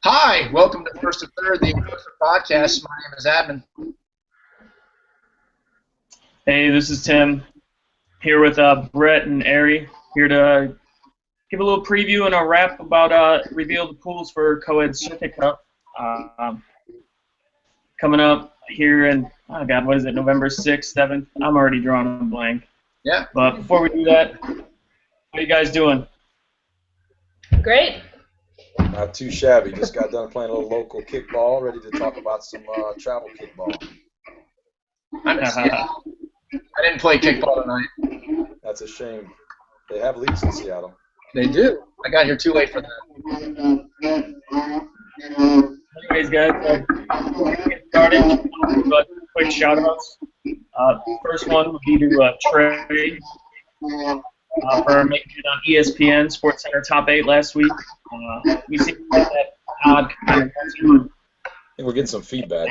Hi, welcome to First and Third, the Encroachment podcast. My name is Admin. Hey, this is Tim, here with Brett and Ari, here to give a little preview and a wrap about reveal the pools for Coed Circuit Cup. Coming up here in, oh God, what is it, November 6th, 7th? I'm already drawing a blank. Yeah. But before we do that, how are you guys doing? Great. Not too shabby. Just got done playing a little local kickball. Ready to talk about some travel kickball. I didn't play kickball tonight. That's a shame. They have leagues in Seattle. They do. I got here too late for that. Anyways, guys, before we get started, quick shout-outs. First one would be to Trey for making it on ESPN Sports Center Top 8 last week. We see that odd kind of. I think we're getting some feedback.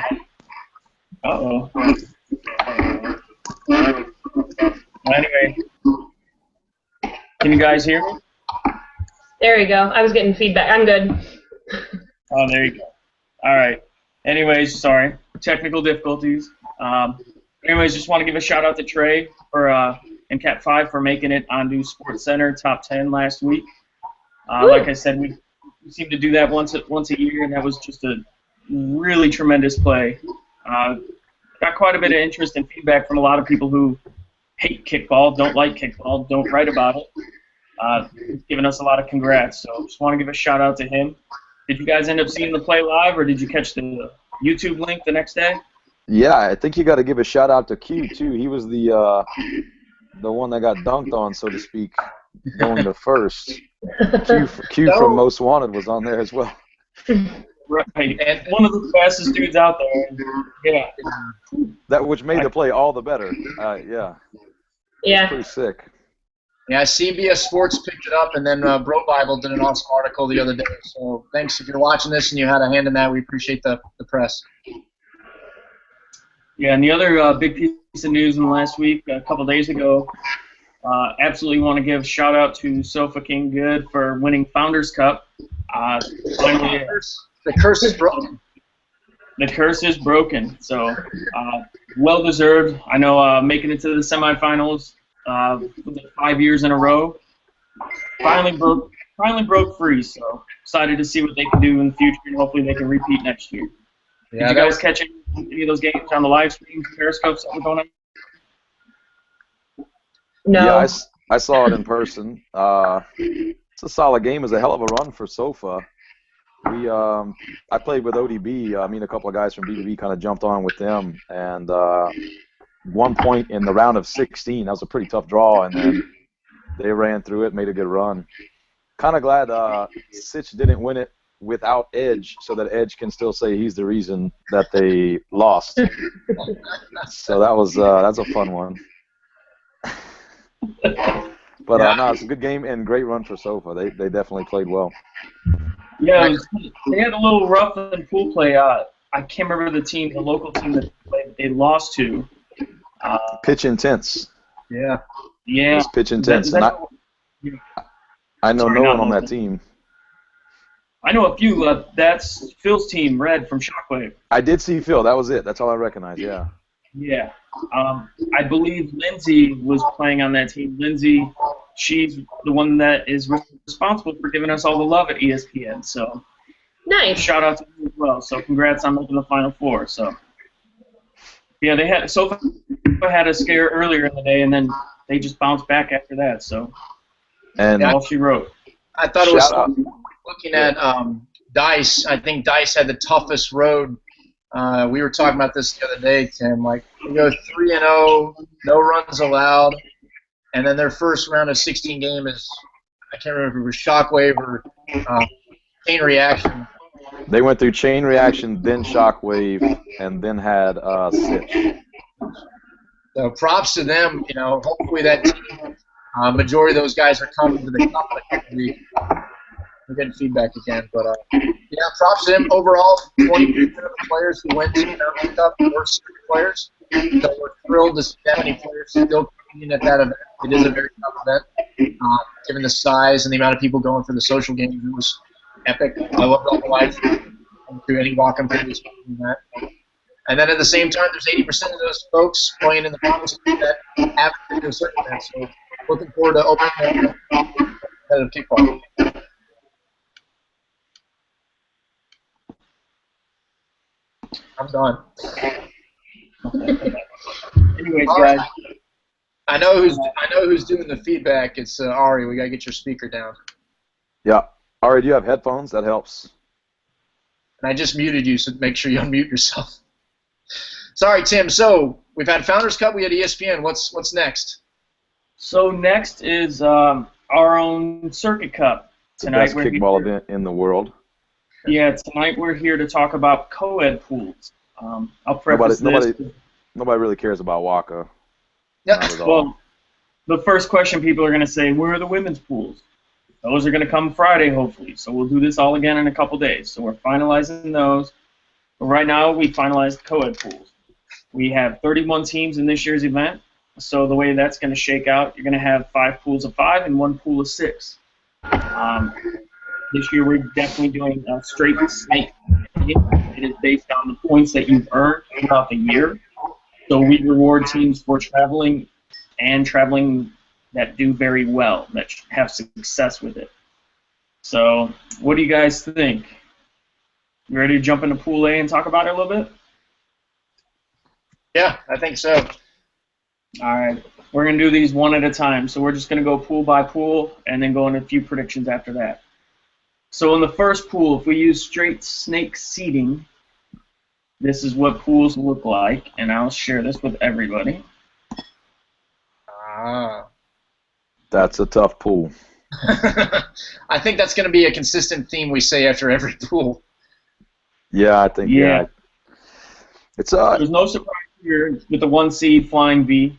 Uh-oh. Anyway, can you guys hear me? There we go. I was getting feedback. I'm good. Oh, there you go. All right. Anyways, sorry. Technical difficulties. Anyways, just want to give a shout-out to Trey for and Cat 5 for making it onto Sports Center Top 10 last week. Like I said, we seem to do that once a year, and that was just a really tremendous play. Got quite a bit of interest and feedback from a lot of people who hate kickball, don't like kickball, don't write about it. Giving us a lot of congrats. So just want to give a shout out to him. Did you guys end up seeing the play live, or did you catch the YouTube link the next day? Yeah, I think you got to give a shout out to Q too. He was the one that got dunked on, so to speak, going to first. Q from Most Wanted was on there as well. Right, and one of the fastest dudes out there. Yeah. That which made the play all the better. Yeah. Yeah. Pretty sick. Yeah, CBS Sports picked it up, and then Bro Bible did an awesome article the other day. So thanks if you're watching this and you had a hand in that. We appreciate the press. Yeah, and the other big piece of news in the last week, a couple days ago, absolutely want to give a shout out to Sofa King Good for winning Founders Cup. Finally, the curse is broken. The curse is broken. So, well deserved. I know making it to the semifinals 5 years in a row. Finally broke free. So excited to see what they can do in the future, and hopefully they can repeat next year. Yeah, Did you guys catch any of those games on the live streams, Periscopes that were going on? No. Yeah, I saw it in person. It's a solid game. It was a hell of a run for Sofa. I played with ODB. I mean, a couple of guys from BBB kind of jumped on with them, and one point in the round of 16, that was a pretty tough draw, and then they ran through it, made a good run. Kind of glad Sitch didn't win it without Edge, so that Edge can still say he's the reason that they lost. So that's a fun one. But no, it's a good game and great run for Sofa. They definitely played well. Yeah, they had a little rough in pool play. I can't remember the local team that they lost to. Pitch Intense. Yeah. Yeah. It's Pitch Intense. I know no one on that team. I know a few. That's Phil's team, Red from Shockwave. I did see Phil. That was it. That's all I recognized. Yeah. Yeah. I believe Lindsay was playing on that team. Lindsay, she's the one that is responsible for giving us all the love at ESPN. So Nice. shout out to you as well. So congrats on making the Final Four. So yeah, Sofa had a scare earlier in the day, and then they just bounced back after that. So and all she wrote. I thought it was looking at Dice. I think Dice had the toughest road. We were talking about this the other day, Tim. Like, they go 3-0, no runs allowed, and then their first round of 16 game is, I can't remember if it was Shockwave or Chain Reaction. They went through Chain Reaction, then Shockwave, and then had Sitch. So props to them. You know, hopefully that team, majority of those guys are coming to the cup. We're getting feedback again, but yeah, props to them. Overall, 20% of the players who went to the American Cup were super players. So we're thrilled to see that many players still competing at that event. It is a very tough event, given the size and the amount of people going for the social games. It was epic. I loved all the live to any walk-on previous than that. And then at the same time, there's 80% of those folks playing in the bottom that have to do a certain event. So looking forward to opening competitive kickball. I'm done. Anyways, All guys. right. I know who's doing the feedback. It's Ari. We gotta get your speaker down. Yeah. Ari, do you have headphones? That helps. And I just muted you, so make sure you unmute yourself. Sorry, Tim. So we've had Founders Cup. We had ESPN. What's next? So next is our own Circuit Cup. The best kickball event in the world. Yeah, tonight we're here to talk about Coed pools. I'll preface this. Nobody really cares about Waka. Yeah. Not at all. Well, the first question people are going to say, where are the women's pools? Those are going to come Friday, hopefully. So we'll do this all again in a couple days. So we're finalizing those. But right now, we finalized Coed pools. We have 31 teams in this year's event. So the way that's going to shake out, you're going to have 5 pools of 5 and 1 pool of 6. This year, we're definitely doing a straight snake. It is based on the points that you've earned throughout the year. So we reward teams for traveling that do very well, that have success with it. So what do you guys think? You ready to jump into Pool A and talk about it a little bit? Yeah, I think so. All right. We're going to do these one at a time. So we're just going to go pool by pool and then go into a few predictions after that. So in the first pool, if we use straight snake seeding, this is what pools look like, and I'll share this with everybody. That's a tough pool. I think that's going to be a consistent theme we say after every pool. Yeah, I think, yeah. It's There's no surprise here with the 1 seed Flying V.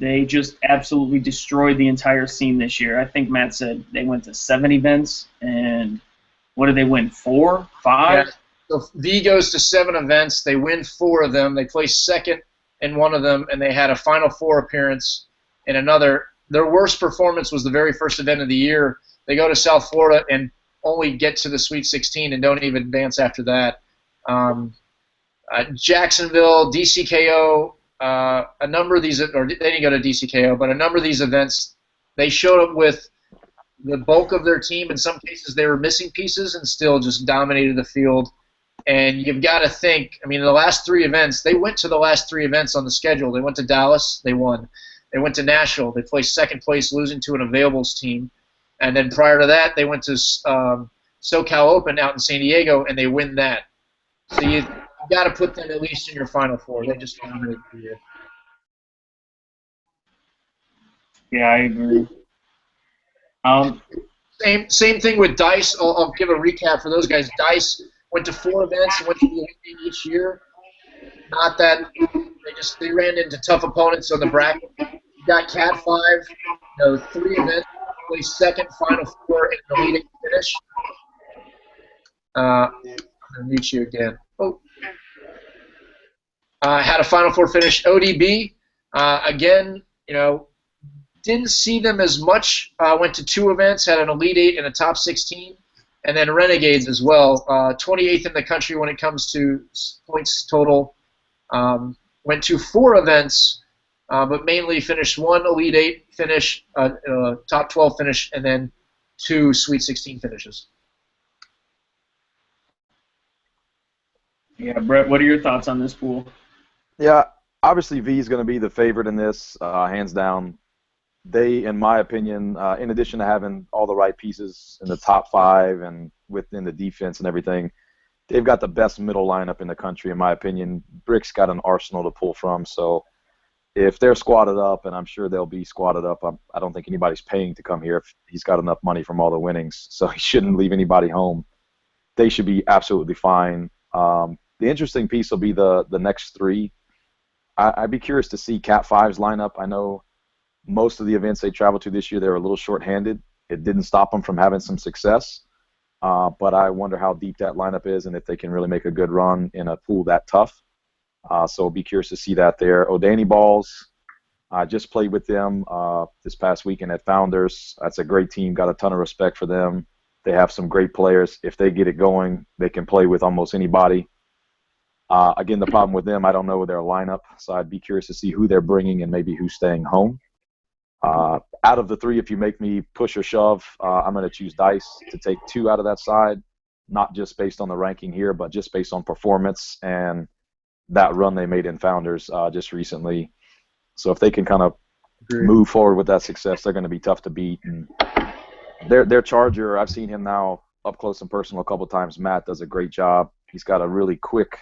They just absolutely destroyed the entire scene this year. I think Matt said they went to 7 events, and what did they win, 4, 5? Yeah. So V goes to 7 events. They win 4 of them. They place second in 1 of them, and they had a Final Four appearance in another. Their worst performance was the very first event of the year. They go to South Florida and only get to the Sweet 16 and don't even advance after that. Jacksonville, DCKO, a number of these, or they didn't go to DCKO, but a number of these events, they showed up with the bulk of their team. In some cases, they were missing pieces and still just dominated the field. And you've got to think, I mean, the last 3 events, they went to the last 3 events on the schedule. They went to Dallas, they won. They went to Nashville, they placed second place, losing to an Availables team. And then prior to that, they went to SoCal Open out in San Diego, and they win that. So you've got to put them at least in your Final Four. They just dominated the year. Yeah, I agree. Same thing with Dice. I'll give a recap for those guys. Dice went to 4 events and went to the Elite Eight each year. Not that they ran into tough opponents on the bracket. You got Cat 5, 3 events, placed second, Final Four, and an Elite Eight finish. I'm gonna mute you again. Had a Final Four finish. ODB again, didn't see them as much. Went to 2 events, had an Elite Eight and a top 16. And then Renegades as well, 28th in the country when it comes to points total. Went to 4 events, but mainly finished 1 Elite 8 finish, top 12 finish, and then 2 Sweet 16 finishes. Yeah, Brett, what are your thoughts on this pool? Yeah, obviously V is going to be the favorite in this, hands down. They, in my opinion, in addition to having all the right pieces in the top 5 and within the defense and everything, they've got the best middle lineup in the country, in my opinion. Brick's got an arsenal to pull from, so if they're squatted up, and I'm sure they'll be squatted up, I don't think anybody's paying to come here if he's got enough money from all the winnings, so he shouldn't leave anybody home. They should be absolutely fine. The interesting piece will be the next 3. I'd be curious to see Cat 5's lineup. I know most of the events they traveled to this year, they were a little short-handed. It didn't stop them from having some success, but I wonder how deep that lineup is and if they can really make a good run in a pool that tough. So I'll be curious to see that there. O'Danny Balls, I just played with them this past weekend at Founders. That's a great team. Got a ton of respect for them. They have some great players. If they get it going, they can play with almost anybody. Again, the problem with them, I don't know their lineup, so I'd be curious to see who they're bringing and maybe who's staying home. Out of the three, if you make me push or shove, I'm going to choose Dice to take 2 out of that side, not just based on the ranking here, but just based on performance and that run they made in Founders just recently. So if they can kind of move forward with that success, they're going to be tough to beat. And their Charger, I've seen him now up close and personal a couple times. Matt does a great job. He's got a really quick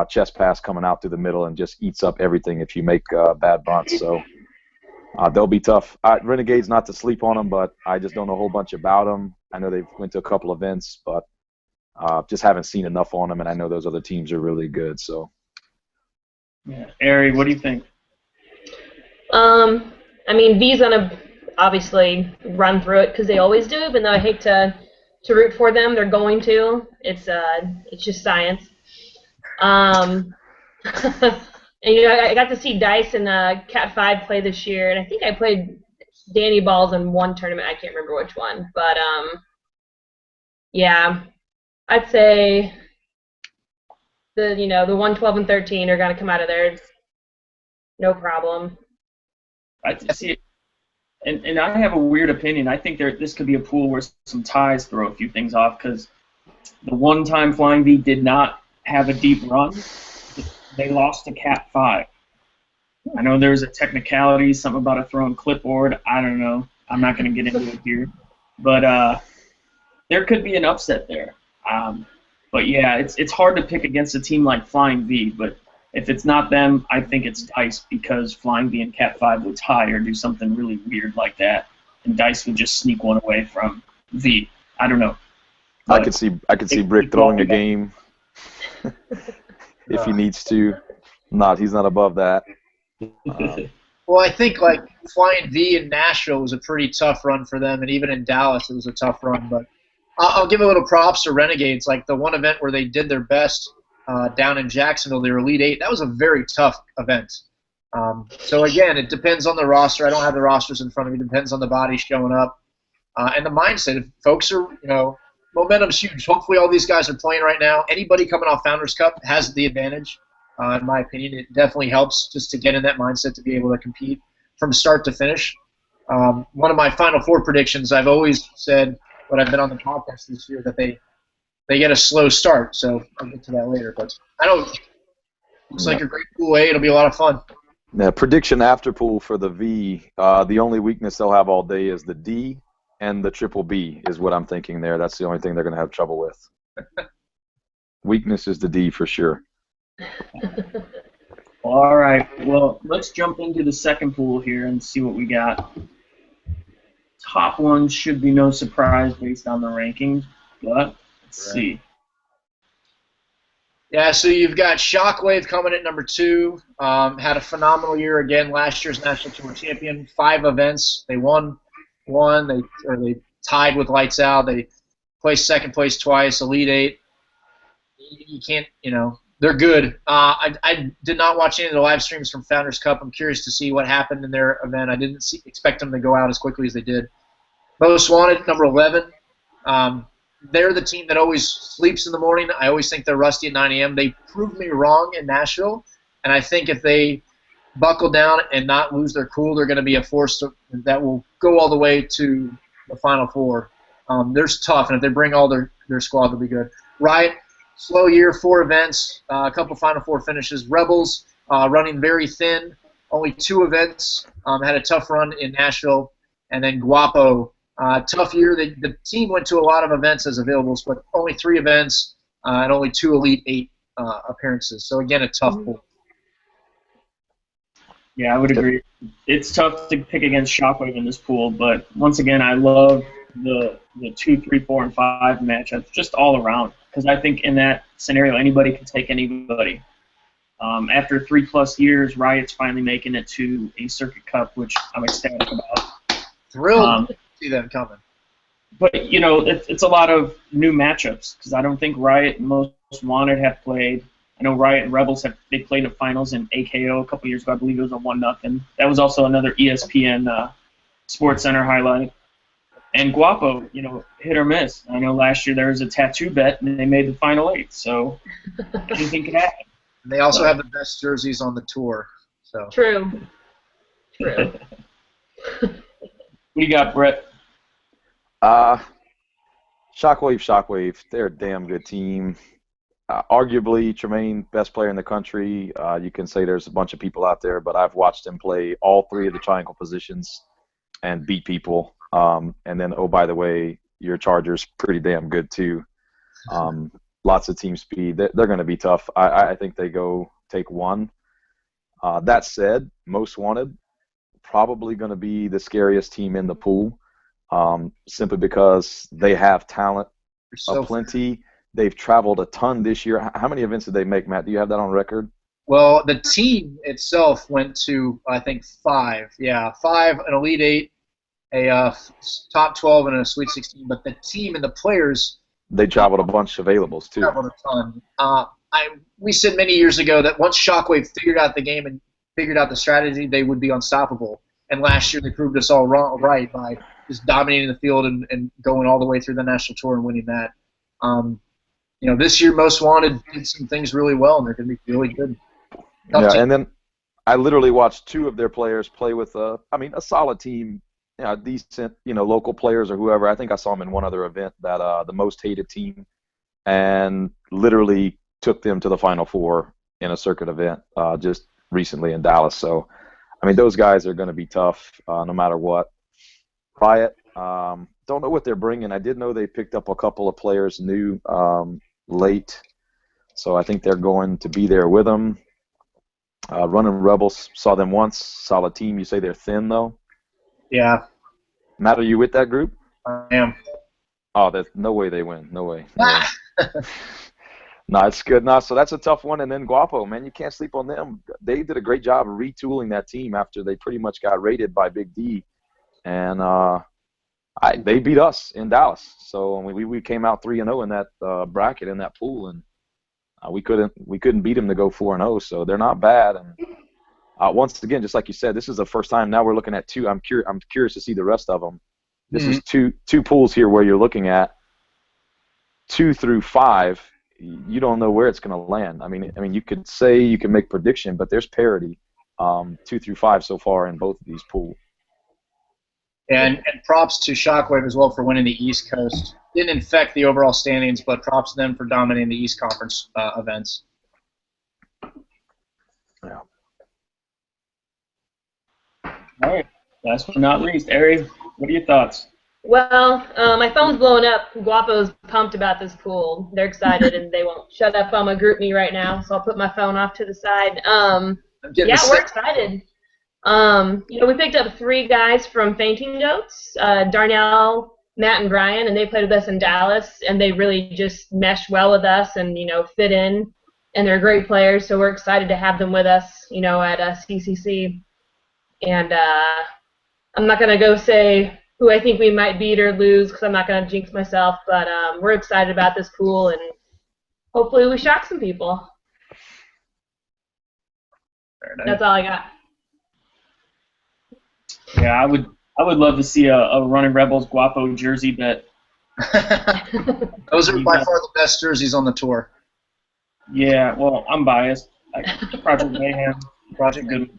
chest pass coming out through the middle and just eats up everything if you make bad bunts. So they'll be tough. Renegades, not to sleep on them, but I just don't know a whole bunch about them. I know they've went to a couple events, but just haven't seen enough on them, and I know those other teams are really good. So, yeah, Ari, what do you think? I mean, V's gonna obviously run through it because they always do. Even though I hate to root for them, they're going to. It's just science. And I got to see Dice and Cat 5 play this year, and I think I played Danny Balls in one tournament. I can't remember which one, but yeah, I'd say the 112 and 13 are gonna come out of there, no problem. I see it, and I have a weird opinion. I think this could be a pool where some ties throw a few things off because the one time Flying V did not have a deep run. They lost to Cat 5. I know there's a technicality, something about a thrown clipboard. I don't know. I'm not going to get into it here. But there could be an upset there. But, yeah, it's hard to pick against a team like Flying V. But if it's not them, I think it's Dice because Flying V and Cat 5 would tie or do something really weird like that. And Dice would just sneak one away from V. I don't know. I could see Brick throwing a game. If he needs to. He's not above that. Well, I think like Flying V in Nashville was a pretty tough run for them, and even in Dallas it was a tough run. But I'll give a little props to Renegades. Like the one event where they did their best down in Jacksonville, their Elite Eight, that was a very tough event. So again, it depends on the roster. I don't have the rosters in front of me. It depends on the bodies showing up and the mindset. If folks are, momentum's huge. Hopefully all these guys are playing right now. Anybody coming off Founders Cup has the advantage, in my opinion. It definitely helps just to get in that mindset to be able to compete from start to finish. One of my Final Four predictions, I've always said when I've been on the podcast this year that they get a slow start, so I'll get to that later. But looks like a great pool A. It'll be a lot of fun. Yeah, prediction after pool for the V, the only weakness they'll have all day is the D and the triple B is what I'm thinking there. That's the only thing they're going to have trouble with. Weakness is the D for sure. All right. Well, let's jump into the second pool here and see what we got. Top one should be no surprise based on the rankings, but let's see. Yeah, so you've got Shockwave coming at number 2. Had a phenomenal year again. Last year's National Tour champion. 5 events. They won one. They tied with Lights Out. They placed second place twice. Elite 8. You can't, they're good. I did not watch any of the live streams from Founders Cup. I'm curious to see what happened in their event. I didn't expect them to go out as quickly as they did. Most Wanted, number 11. They're the team that always sleeps in the morning. I always think they're rusty at 9 a.m. They proved me wrong in Nashville, and I think if they buckle down and not lose their cool, they're going to be a force that will go all the way to the Final Four. They're tough, and if they bring all their squad, they'll be good. Riot, slow year, 4 events, a couple Final Four finishes. Rebels, running very thin, only 2 events, had a tough run in Nashville. And then Guapo, tough year. The team went to a lot of events as availables, but only 3 events and only 2 Elite 8 appearances. So, again, a tough pool. Yeah, I would agree. It's tough to pick against Shockwave in this pool, but once again, I love the 2, 3, 4, and 5 matchups just all around because I think in that scenario, anybody can take anybody. After 3+ years, Riot's finally making it to a Circuit Cup, which I'm ecstatic about. Thrilled to see them coming. But, it's a lot of new matchups because I don't think Riot and Most Wanted have played. I know Riot and Rebels they played the finals in AKO a couple years ago. I believe it was a 1-0. That was also another ESPN Sports Center highlight. And Guapo, hit or miss. I know last year there was a tattoo bet, and they made the final 8. So anything can happen. And they also have the best jerseys on the tour. So True. True. What do you got, Brett? Shockwave. They're a damn good team. Arguably, Tremaine, best player in the country. You can say there's a bunch of people out there, but I've watched him play all 3 of the triangle positions and beat people. And then, oh, by the way, your Chargers pretty damn good too. Lots of team speed. They're going to be tough. I think they go take 1. That said, most wanted, probably going to be the scariest team in the pool, simply because they have talent aplenty. They've traveled a ton this year. How many events did they make, Matt? Do you have that on record? Well, the team itself went to, I think, 5. Yeah, 5, an Elite 8, a top 12, and a Sweet 16. But the team and the players, they traveled a bunch of availables too. Traveled a ton. We said many years ago that once Shockwave figured out the game and figured out the strategy, they would be unstoppable. And last year they proved us all right by just dominating the field and going all the way through the national tour and winning that. This year Most Wanted did some things really well, and they're going to be really good. And then I literally watched 2 of their players play with a solid team, decent, local players or whoever. I think I saw them in one other event, that the most hated team, and literally took them to the Final Four in a circuit event just recently in Dallas. So, those guys are going to be tough no matter what. Riot, don't know what they're bringing. I did know they picked up a couple of players new late, so I think they're going to be there with them. Running Rebels, saw them once, solid team. You say they're thin, though? Yeah. Matt, are you with that group? I am. Oh, there's no way they win. No way. No, it's good. No, so that's a tough one. And then Guapo, man, you can't sleep on them. They did a great job of retooling that team after they pretty much got raided by Big D. And they beat us in Dallas. So we came out 3-0 in that bracket, in that pool, and we couldn't beat them to go 4-0. So they're not bad. And once again, just like you said, this is the first time. Now we're looking at 2. I'm curious to see the rest of them. This is two pools here where you're looking at 2 through 5. You don't know where it's going to land. You could say you can make prediction, but there's parity 2 through 5 so far in both of these pools. And props to Shockwave as well for winning the East Coast. Didn't infect the overall standings, but props to them for dominating the East Conference events. Yeah. All right. Last but not least, Ari, what are your thoughts? Well, my phone's blowing up. Guapo's pumped about this pool. They're excited, and they won't shut up on my group me right now, so I'll put my phone off to the side. We're excited. We picked up 3 guys from Fainting Goats, Darnell, Matt, and Brian, and they played with us in Dallas, and they really just meshed well with us and, fit in, and they're great players, so we're excited to have them with us, at CCC. And I'm not going to go say who I think we might beat or lose because I'm not going to jinx myself, but we're excited about this pool, and hopefully we shock some people. That's all I got. Yeah, I would love to see a Running Rebels Guapo jersey bet. Those are by far the best jerseys on the tour. Yeah, well, I'm biased. Project Mayhem, Project Good.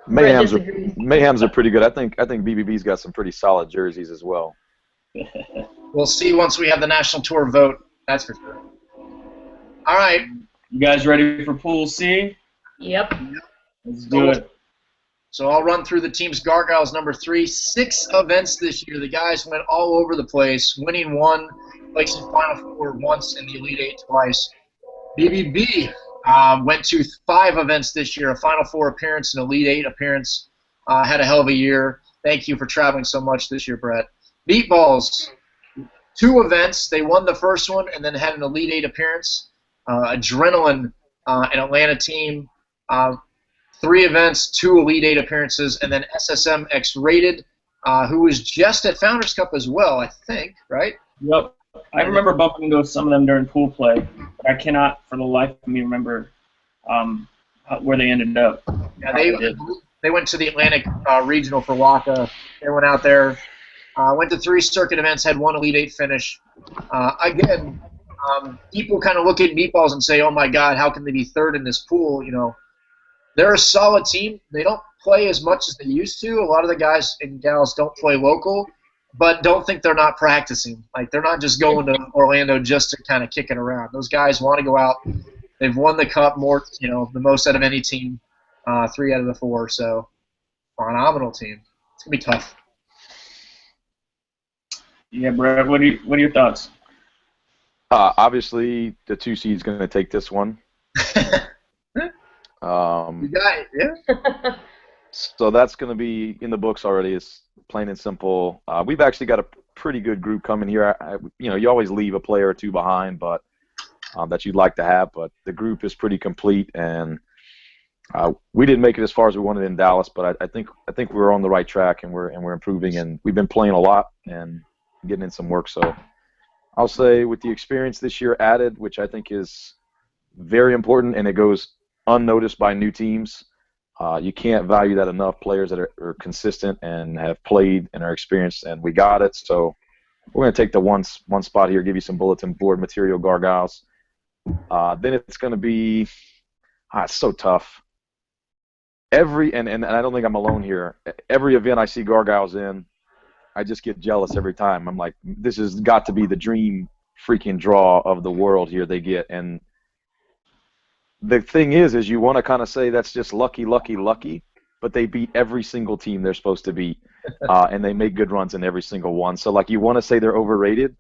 Mayhems are pretty good. I think BBB's got some pretty solid jerseys as well. We'll see once we have the national tour vote. That's for sure. All right. You guys ready for Pool C? Yep. Let's do it. So I'll run through the team's Gargoyles number 3. 6 events this year. The guys went all over the place, winning 1, placing Final Four once, and the Elite 8 twice. BBB went to 5 events this year, a Final Four appearance, an Elite 8 appearance. Had a hell of a year. Thank you for traveling so much this year, Brett. Meatballs, 2 events. They won the first one and then had an Elite 8 appearance. Adrenaline, an Atlanta team. 3 events, 2 Elite 8 appearances, and then SSM X-Rated, who was just at Founders Cup as well, I think, right? Yep. I remember bumping into some of them during pool play, but I cannot for the life of me remember where they ended up. Yeah, they went to the Atlantic Regional for WACA. They went out there. Went to 3 circuit events, had 1 Elite 8 finish. Again, people kind of look at Meatballs and say, oh, my God, how can they be 3rd in this pool? You know, they're a solid team. They don't play as much as they used to. A lot of the guys and gals don't play local, but don't think they're not practicing. Like, they're not just going to Orlando just to kind of kick it around. Those guys want to go out. They've won the cup more, you know, the most out of any team, 3 out of the 4. So, phenomenal team. It's going to be tough. Yeah, Brett, what are your thoughts? Obviously, the 2 seed's going to take this one. You got it, yeah. So that's going to be in the books already. It's plain and simple. We've actually got a pretty good group coming here. You know, you always leave a player or 2 behind, but that you'd like to have. But the group is pretty complete, and we didn't make it as far as we wanted in Dallas. But I think we're on the right track, and we're improving, and we've been playing a lot and getting in some work. So I'll say with the experience this year added, which I think is very important, and it goes unnoticed by new teams. You can't value that enough. Players that are consistent and have played and are experienced, and we got it. So we're going to take the one spot here, give you some bulletin board material, Gargoyles. Then it's going to be it's so tough. And I don't think I'm alone here. Every event I see Gargoyles in, I just get jealous every time. I'm like, this has got to be the dream freaking draw of the world here they get. And the thing is you want to kind of say that's just lucky, but they beat every single team they're supposed to beat, and they make good runs in every single one. So, like, you want to say they're overrated,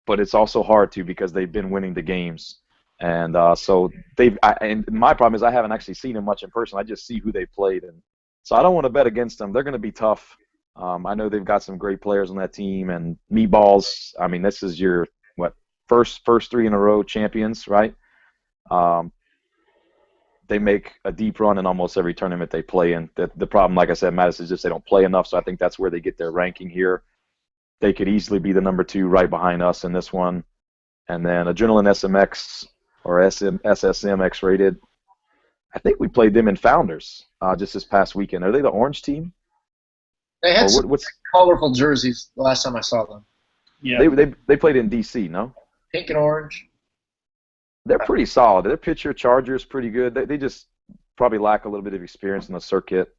but it's also hard to because they've been winning the games. And so and my problem is I haven't actually seen them much in person. I just see who they played, and so I don't want to bet against them. They're going to be tough. I know they've got some great players on that team, and Meatballs. I mean, this is your first 3 in a row champions, right? They make a deep run in almost every tournament they play in. The problem, like I said, Matt, is just they don't play enough, so I think that's where they get their ranking here. They could easily be the number 2 right behind us in this one. And then Adrenaline SMX or SSM X-rated. I think we played them in Founders just this past weekend. Are they the orange team? They had some colorful jerseys the last time I saw them. Yeah. They played in D.C., no? Pink and orange. They're pretty solid. Their pitcher Charger is pretty good. They just probably lack a little bit of experience in the circuit.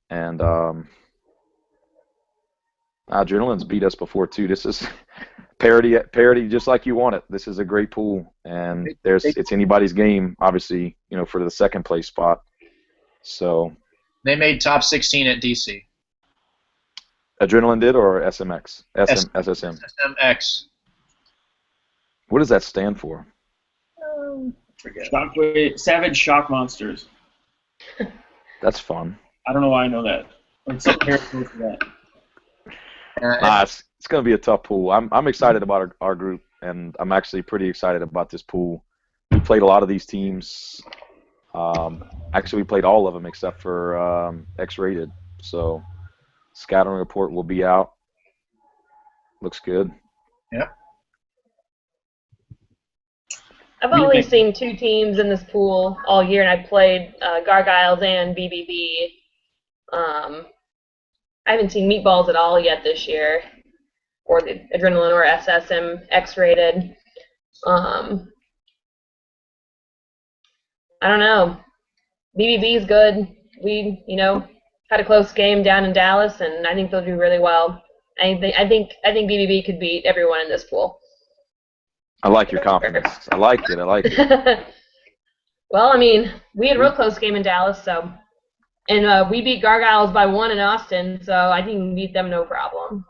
And Adrenaline's beat us before too. This is parity just like you want it. This is a great pool, and it's anybody's game, obviously, you know, for the 2nd place spot. So they made top 16 at DC. Adrenaline did, or SMX? SSM. SMX. What does that stand for? Savage Shock Monsters. That's fun. I don't know why I know that. It's something here close to that. It's going to be a tough pool. I'm excited about our group, and I'm actually pretty excited about this pool. We played a lot of these teams. Actually, we played all of them except for X-rated. So, scouting report will be out. Looks good. Yeah. I've only seen 2 teams in this pool all year, and I played Gargoyles and BBB. I haven't seen Meatballs at all yet this year, or the Adrenaline or SSM X-rated. I don't know. BBB's good. We, had a close game down in Dallas, and I think they'll do really well. I think BBB could beat everyone in this pool. I like your confidence. I like it. Well, I mean, we had a real close game in Dallas, so, and we beat Gargoyles by 1 in Austin, so I think we can beat them no problem.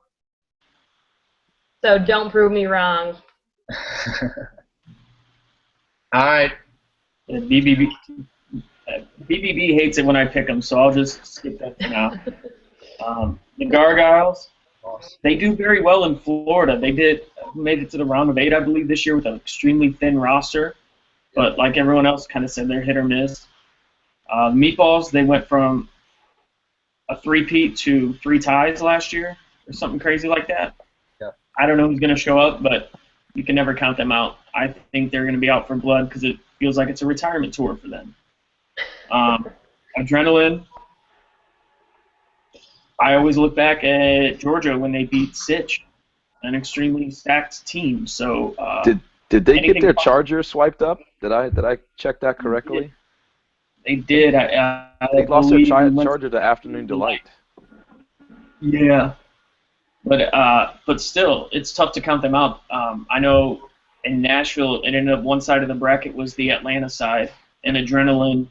So don't prove me wrong. All right. Yeah, BBB hates it when I pick them, so I'll just skip that for now. The Gargoyles, they do very well in Florida. They made it to the round of 8, I believe, this year with an extremely thin roster. But like everyone else kind of said, they're hit or miss. Meatballs, they went from a 3-peat to 3 ties last year or something crazy like that. Yeah. I don't know who's going to show up, but you can never count them out. I think they're going to be out for blood because it feels like it's a retirement tour for them. Adrenaline, I always look back at Georgia when they beat Sitch, an extremely stacked team. So Did they get anything their possible. Charger swiped up? Did I check that correctly? They did. I They lost their believe we went. Charger to Afternoon Delight. Yeah, but still, it's tough to count them out. I know in Nashville, it ended up one side of the bracket was the Atlanta side, and Adrenaline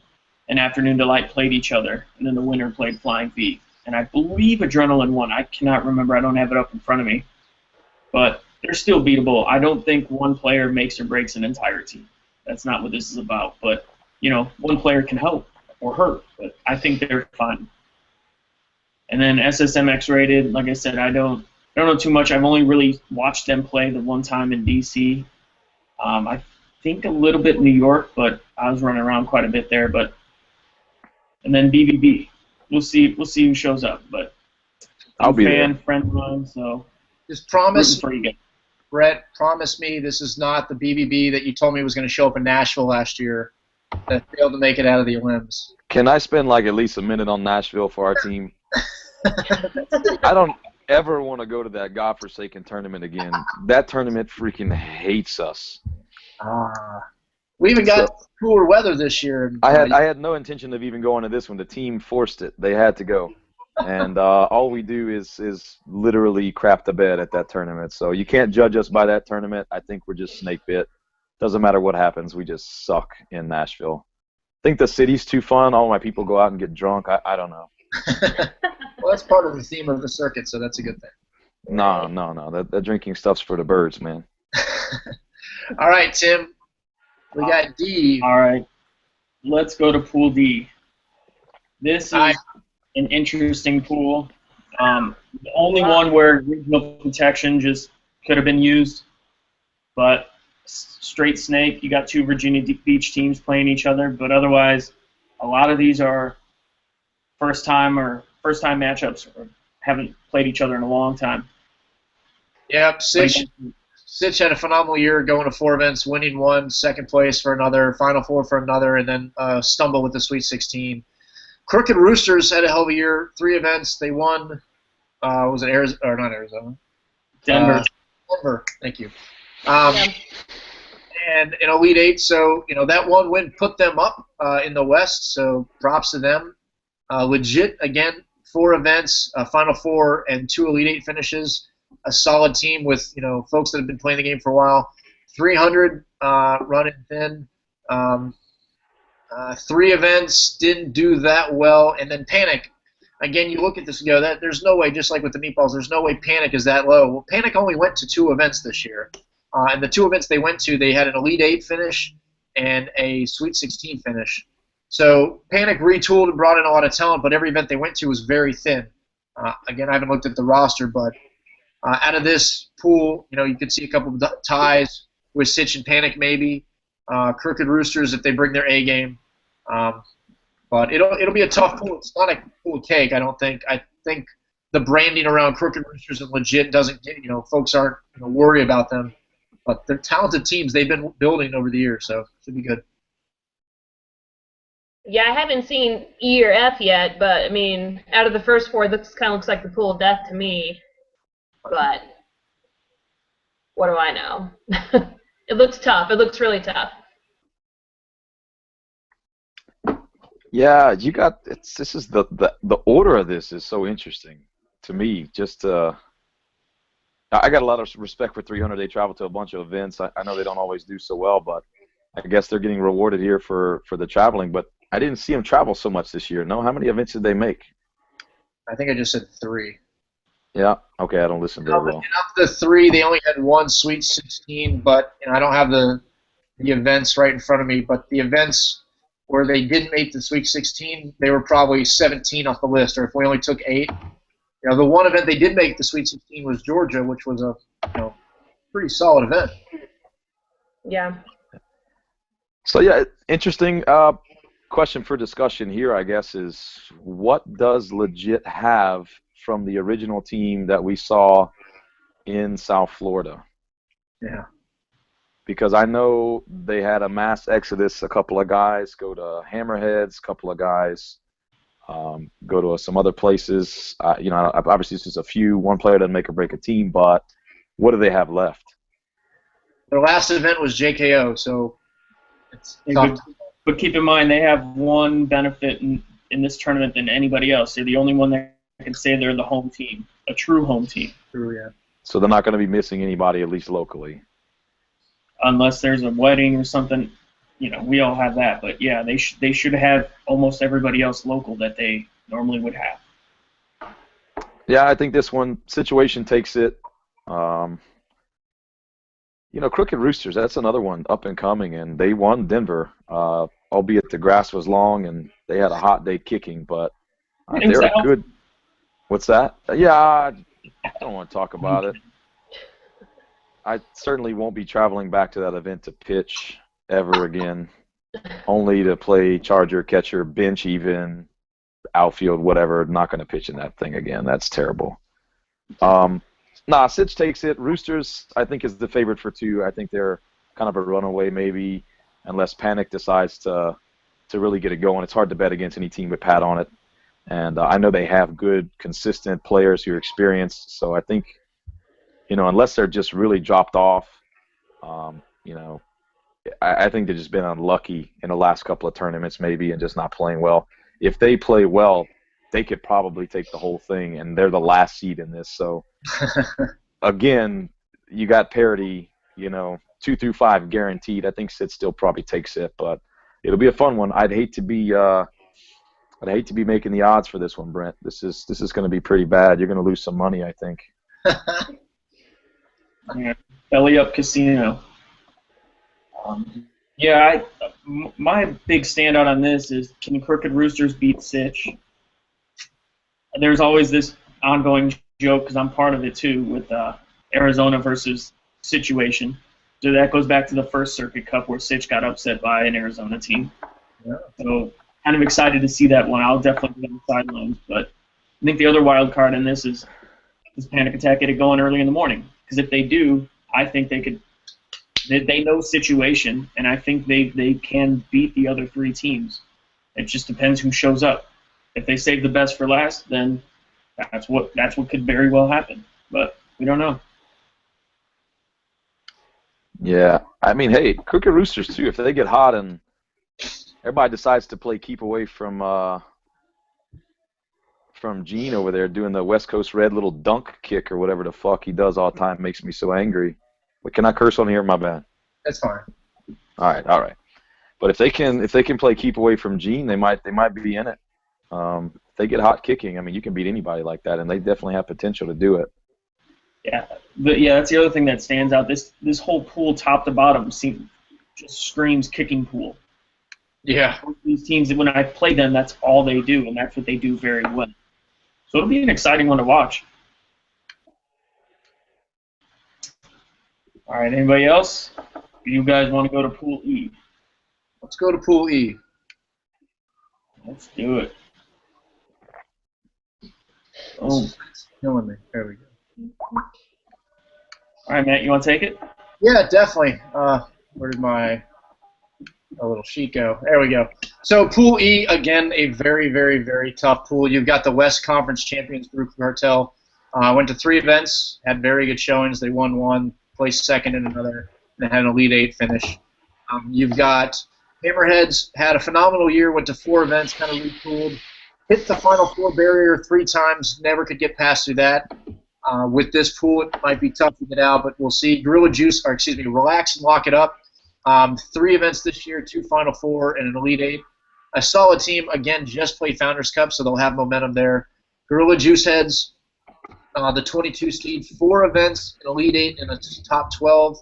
and Afternoon Delight played each other, and then the winner played Flying V. And I believe Adrenaline won. I cannot remember. I don't have it up in front of me. But they're still beatable. I don't think one player makes or breaks an entire team. That's not what this is about. But, one player can help or hurt. But I think they're fine. And then SSMX rated, like I said, I don't know too much. I've only really watched them play the one time in DC. I think a little bit in New York, but I was running around quite a bit there. And then BBB. We'll see who shows up. But I'll be fan, there. friend of mine, so Just promise, for you guys. Brett, promise me this is not the BBB that you told me was going to show up in Nashville last year that failed to make it out of the limbs. Can I spend like at least a minute on Nashville for our team? I don't ever want to go to that godforsaken tournament again. That tournament freaking hates us. We even got cooler weather this year. I had no intention of even going to this one. The team forced it. They had to go. And all we do is literally crap the bed at that tournament. So you can't judge us by that tournament. I think we're just snake bit. Doesn't matter what happens. We just suck in Nashville. I think the city's too fun. All my people go out and get drunk. I don't know. Well, that's part of the theme of the circuit, so that's a good thing. No. That drinking stuff's for the birds, man. All right, Tim. We got D. All right. Let's go to Pool D. This is an interesting pool. The only one where regional protection just could have been used, but straight snake. You got two Virginia Beach teams playing each other, but otherwise, a lot of these are first time matchups, or haven't played each other in a long time. Yep, Sitch had a phenomenal year, going to 4 events, winning one, second place for another, Final Four for another, and then stumble with the Sweet 16. Crooked Roosters had a hell of a year, 3 events. They won. Was it Arizona? Or not Arizona? Denver. Denver. Thank you. And an Elite Eight. So that one win put them up in the West. So props to them. Legit again, 4 events, Final Four, and 2 Elite Eight finishes. A solid team with folks that have been playing the game for a while. 300 running thin. 3 events didn't do that well, and then Panic. Again, you look at this and go, that there's no way. Just like with the meatballs, there's no way Panic is that low. Well, Panic only went to 2 events this year, and the 2 events they went to, they had an Elite 8 finish and a Sweet 16 finish. So Panic retooled and brought in a lot of talent, but every event they went to was very thin. Again, I haven't looked at the roster, but out of this pool, you could see a couple of ties with Sitch and Panic maybe. Crooked Roosters if they bring their A game. But it'll be a tough pool. It's not a pool cake, I don't think. I think the branding around Crooked Roosters and Legit doesn't get, folks aren't worry about them. But they're talented teams they've been building over the years, so it should be good. Yeah, I haven't seen E or F yet, but I mean, out of the first 4, this kind of looks like the pool of death to me. But what do I know? It looks tough. It looks really tough. Yeah, this is the order of this is so interesting to me. Just I got a lot of respect for 300. They travel to a bunch of events. I know they don't always do so well, but I guess they're getting rewarded here for the traveling. But I didn't see them travel so much this year. No, how many events did they make? I think I just said 3. Yeah. Okay, I don't listen very well. Of the 3, they only had 1 Sweet 16, but I don't have the events right in front of me. But the events where they didn't make the Sweet 16, they were probably 17 off the list. Or if we only took 8, the one event they did make the Sweet 16 was Georgia, which was a pretty solid event. Yeah. So yeah, interesting. Question for discussion here, I guess, is what does Legit have from the original team that we saw in South Florida? Yeah. Because I know they had a mass exodus. A couple of guys go to Hammerheads. A couple of guys go to some other places. Obviously it's just a few. One player doesn't make or break a team, but what do they have left? Their last event was JKO, so it's tough. But keep in mind, they have one benefit in this tournament than anybody else. They're the only one that can say they're the home team, a true home team. True, yeah. So they're not going to be missing anybody, at least locally. Unless there's a wedding or something. We all have that. But, yeah, they should have almost everybody else local that they normally would have. Yeah, I think this one, situation takes it. Crooked Roosters, that's another one up and coming, and they won Denver, albeit the grass was long and they had a hot day kicking, but they're a good. What's that? Yeah, I don't want to talk about it. I certainly won't be traveling back to that event to pitch ever again, only to play charger, catcher, bench even, outfield, whatever. Not going to pitch in that thing again. That's terrible. Sitch takes it. Roosters, I think, is the favorite for 2. I think they're kind of a runaway maybe, unless Panic decides to really get it going. It's hard to bet against any team with Pat on it. And I know they have good, consistent players who are experienced. So I think, unless they're just really dropped off, I think they've just been unlucky in the last couple of tournaments maybe and just not playing well. If they play well, they could probably take the whole thing, and they're the last seed in this. So, again, you got parity, 2 through 5 guaranteed. I think Sid still probably takes it, but it'll be a fun one. I'd hate to be making the odds for this one, Brent. This is going to be pretty bad. You're going to lose some money, I think. Yeah, belly up casino. My big standout on this is, can Crooked Roosters beat Sitch? There's always this ongoing joke, because I'm part of it too, with Arizona versus situation. So that goes back to the first Circuit Cup where Sitch got upset by an Arizona team. Yeah. So kind of excited to see that one. I'll definitely be on the sidelines. But I think the other wild card in this is Panic Attack get it going early in the morning. Because if they do, I think they could. They know situation, and I think they can beat the other 3 teams. It just depends who shows up. If they save the best for last, then that's what could very well happen. But we don't know. Yeah, I mean, hey, Crooked Roosters too. If they get hot and everybody decides to play keep away from Gene over there doing the West Coast Red little dunk kick or whatever the fuck he does all the time, makes me so angry. But can I curse on here? My bad. That's fine. All right. But if they can play keep away from Gene, they might be in it. If they get hot kicking, I mean, you can beat anybody like that, and they definitely have potential to do it. Yeah, but that's the other thing that stands out. This whole pool, top to bottom, just screams kicking pool. Yeah. These teams, when I play them, that's all they do, and that's what they do very well. So it'll be an exciting one to watch. All right, anybody else? Do you guys want to go to Pool E? Let's go to Pool E. Let's do it. Oh, it's killing me. There we go. All right, Matt, you want to take it? Yeah, definitely. Where did my little sheet go? There we go. So Pool E, again, a very, very, very tough pool. You've got the West Conference champions group Cartel. Went to 3 events, had very good showings. They won 1, placed 2nd in another, and had an Elite 8 finish. You've got Hammerheads, had a phenomenal year, went to 4 events, kind of retooled. Hit the Final 4 barrier 3 times, never could get past through that. With this pool, it might be tough to get out, but we'll see. Relax and Lock It Up. 3 events this year, 2 Final 4, and an Elite 8. A solid team, again, just played Founders Cup, so they'll have momentum there. Gorilla Juice Heads, the 22 seed, 4 events, an Elite 8, and a top 12.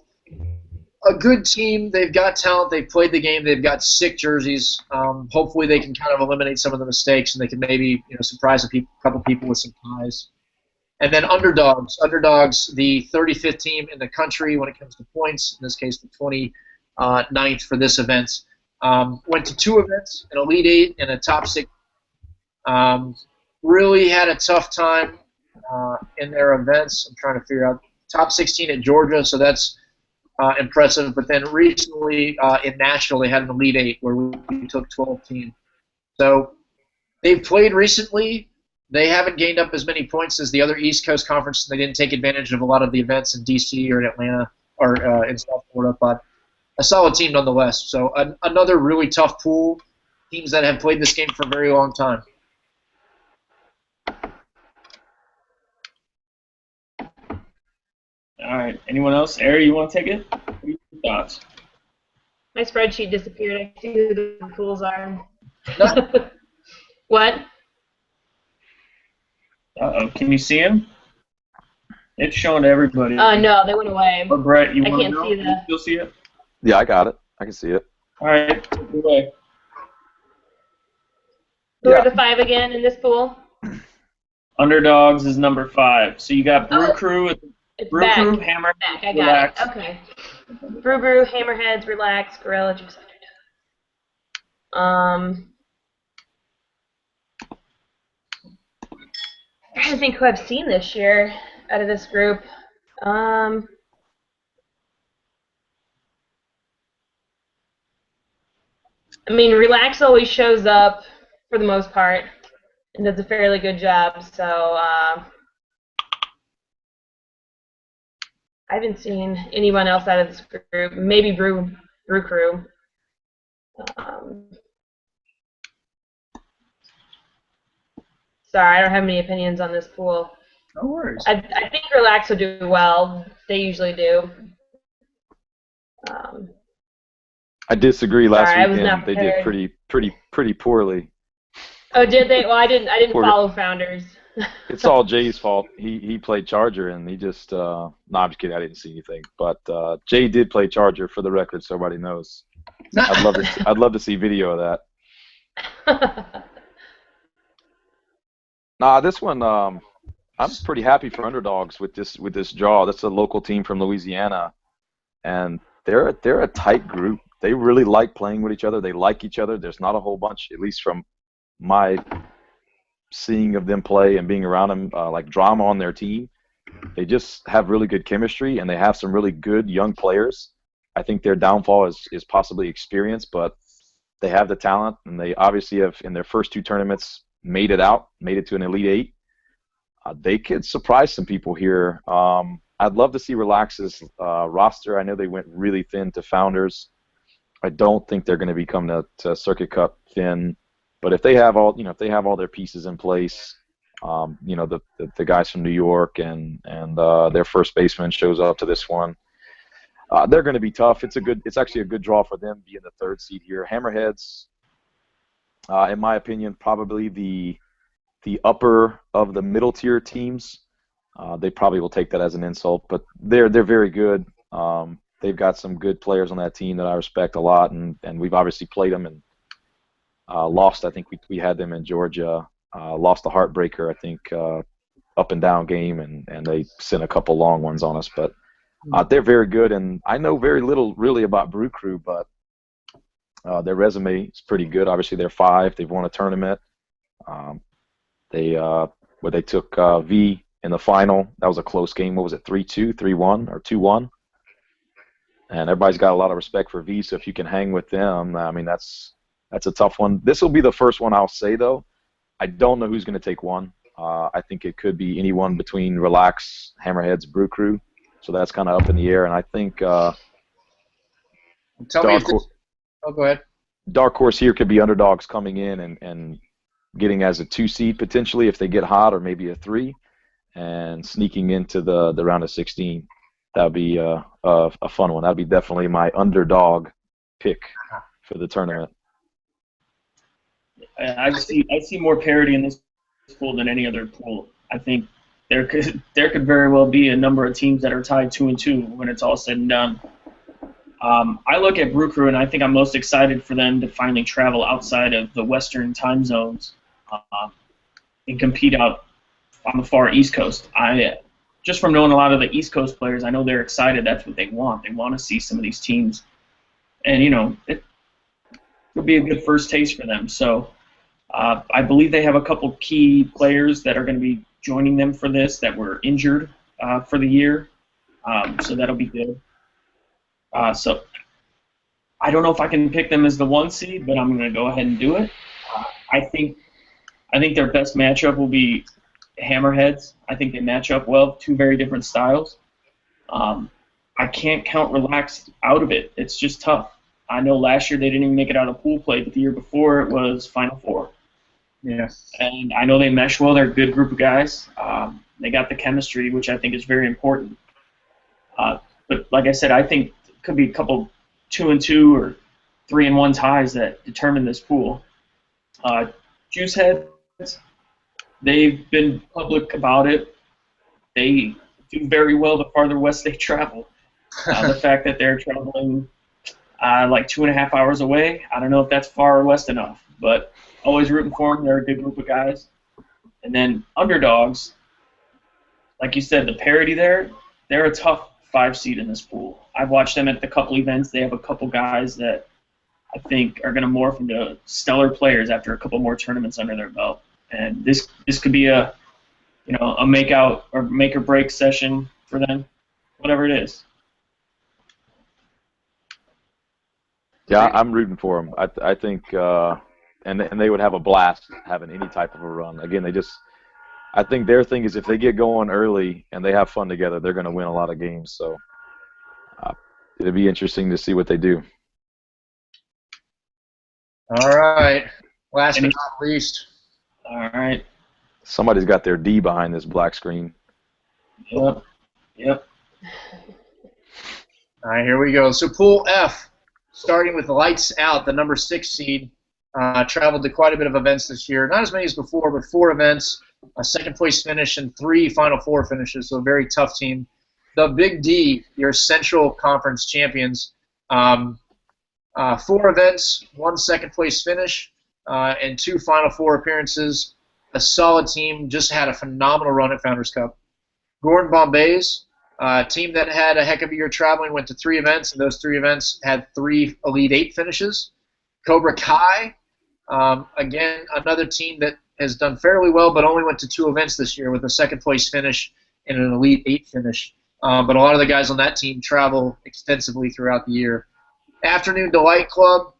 A good team. They've got talent. They've played the game. They've got sick jerseys. Hopefully they can kind of eliminate some of the mistakes, and they can maybe surprise a couple people with some ties. And then Underdogs. Underdogs, the 35th team in the country when it comes to points, in this case the 29th for this event. Went to 2 events, an Elite 8 and a top 6. Really had a tough time in their events. I'm trying to figure out. Top 16 at Georgia, so that's impressive. But then recently in Nashville they had an Elite 8 where we took 12 teams. So They've played recently. They haven't gained up as many points as the other East Coast Conference. They didn't take advantage of a lot of the events in D.C. or in Atlanta or in South Florida, but a solid team nonetheless. So another really tough pool, teams that have played this game for a very long time. All right. Anyone else? Ari, you want to take it? What are your thoughts? My spreadsheet disappeared. I see who the pools are. What? Uh-oh. Can you see him? It's showing to everybody. No, they went away. Or Brett, you I want to can't know? see Can you the. still see it? Yeah, I got it. I can see it. All right. Take it away. Who are the 5 again in this pool? Underdogs is number 5. So you got Brew Oh, Crew, It's Brew back. Crew, Hammer, Back. I got Relax. it. Okay. Brew, Hammerheads, Relax, Gorilla, Juice. I don't think who I've seen this year out of this group. I mean, Relax always shows up for the most part and does a fairly good job. So I haven't seen anyone else out of this group. Maybe Brew Crew. Sorry, I don't have any opinions on this pool. No worries. I think Relax will do well. They usually do. I disagree. Last Sorry, I was not weekend they did prepared. pretty poorly. Oh, did they? Well, I didn't Poor- follow Founders. It's all Jay's fault. He played Charger and he just no, I'm just kidding. I didn't see anything. But Jay did play Charger for the record, so everybody knows. I'd love to see video of that. Nah, this one I'm pretty happy for underdogs with this draw. That's a local team from Louisiana, and they're a tight group. They really like playing with each other. They like each other. There's not a whole bunch, at least from my seeing of them play and being around them, like drama on their team. They just have really good chemistry, and they have some really good young players. I think their downfall is possibly experience, but they have the talent, and they obviously have, in their first 2 tournaments, made it to an Elite 8. They could surprise some people here. I'd love to see Relax's roster. I know they went really thin to Founders. I don't think they're going to become to Circuit Cup thin, but if they have all their pieces in place, the guys from New York and their first baseman shows up to this one, they're going to be tough. It's actually a good draw for them being the 3rd seed here. Hammerheads, in my opinion, probably the upper of the middle tier teams. They probably will take that as an insult, but they're very good. They've got some good players on that team that I respect a lot, and we've obviously played them and lost. I think we had them in Georgia. Lost a heartbreaker, I think, up and down game, and they sent a couple long ones on us. But they're very good, and I know very little really about Brew Crew, but their resume is pretty good. Obviously, they're 5. They've won a tournament. They took V in the final. That was a close game. What was it, 3-2, 3-1, or 2-1? And everybody's got a lot of respect for V, so if you can hang with them, I mean, that's a tough one. This will be the first one I'll say, though. I don't know who's going to take one. I think it could be anyone between Relax, Hammerheads, Brew Crew. So that's kind of up in the air. And I think Tell me if this, oh, go ahead. Dark Horse here could be underdogs coming in and getting as a 2 seed potentially if they get hot, or maybe a 3, and sneaking into the round of 16. That would be a fun one. That would be definitely my underdog pick for the tournament. I see more parity in this pool than any other pool. I think there could very well be a number of teams that are tied 2-2 when it's all said and done. I look at Brew Crew, and I think I'm most excited for them to finally travel outside of the Western time zones and compete out on the far East Coast. Just from knowing a lot of the East Coast players, I know they're excited. That's what they want. They want to see some of these teams. And, it would be a good first taste for them. So I believe they have a couple key players that are going to be joining them for this that were injured for the year. So that'll be good. So I don't know if I can pick them as the 1 seed, but I'm going to go ahead and do it. I think I think their best matchup will be Hammerheads. I think they match up well, two very different styles. I can't count Relaxed out of it. It's just tough. I know last year they didn't even make it out of pool play, but the year before it was Final Four. Yes. And I know they mesh well. They're a good group of guys. They got the chemistry, which I think is very important. But like I said, I think it could be a couple 2-2 or 3-1 ties that determine this pool. Juiceheads, they've been public about it. They do very well the farther west they travel. The fact that they're traveling like 2.5 hours away, I don't know if that's far west enough, but always rooting for them. They're a good group of guys. And then Underdogs, like you said, the parity there, they're a tough 5 seed in this pool. I've watched them at the couple events. They have a couple guys that I think are going to morph into stellar players after a couple more tournaments under their belt. And this could be a make out or make or break session for them, whatever it is. Yeah, I'm rooting for them. I think, and they would have a blast having any type of a run. Again, I think their thing is if they get going early and they have fun together, they're going to win a lot of games. So it'll be interesting to see what they do. All right. Last but not least. All right. Somebody's got their D behind this black screen. Yep. All right, here we go. So Pool F, starting with Lights Out, the number 6 seed, traveled to quite a bit of events this year. Not as many as before, but 4 events, a second-place finish, and 3 Final Four finishes, so a very tough team. The Big D, your Central Conference champions, 4 events, 1 second-place finish, and 2 Final Four appearances. A solid team, just had a phenomenal run at Founders Cup. Gordon Bombay's team that had a heck of a year traveling, went to 3 events, and those 3 events had 3 Elite 8 finishes. Cobra Kai, again, another team that has done fairly well, but only went to 2 events this year with a second-place finish and an Elite 8 finish. But a lot of the guys on that team travel extensively throughout the year. Afternoon Delight Club,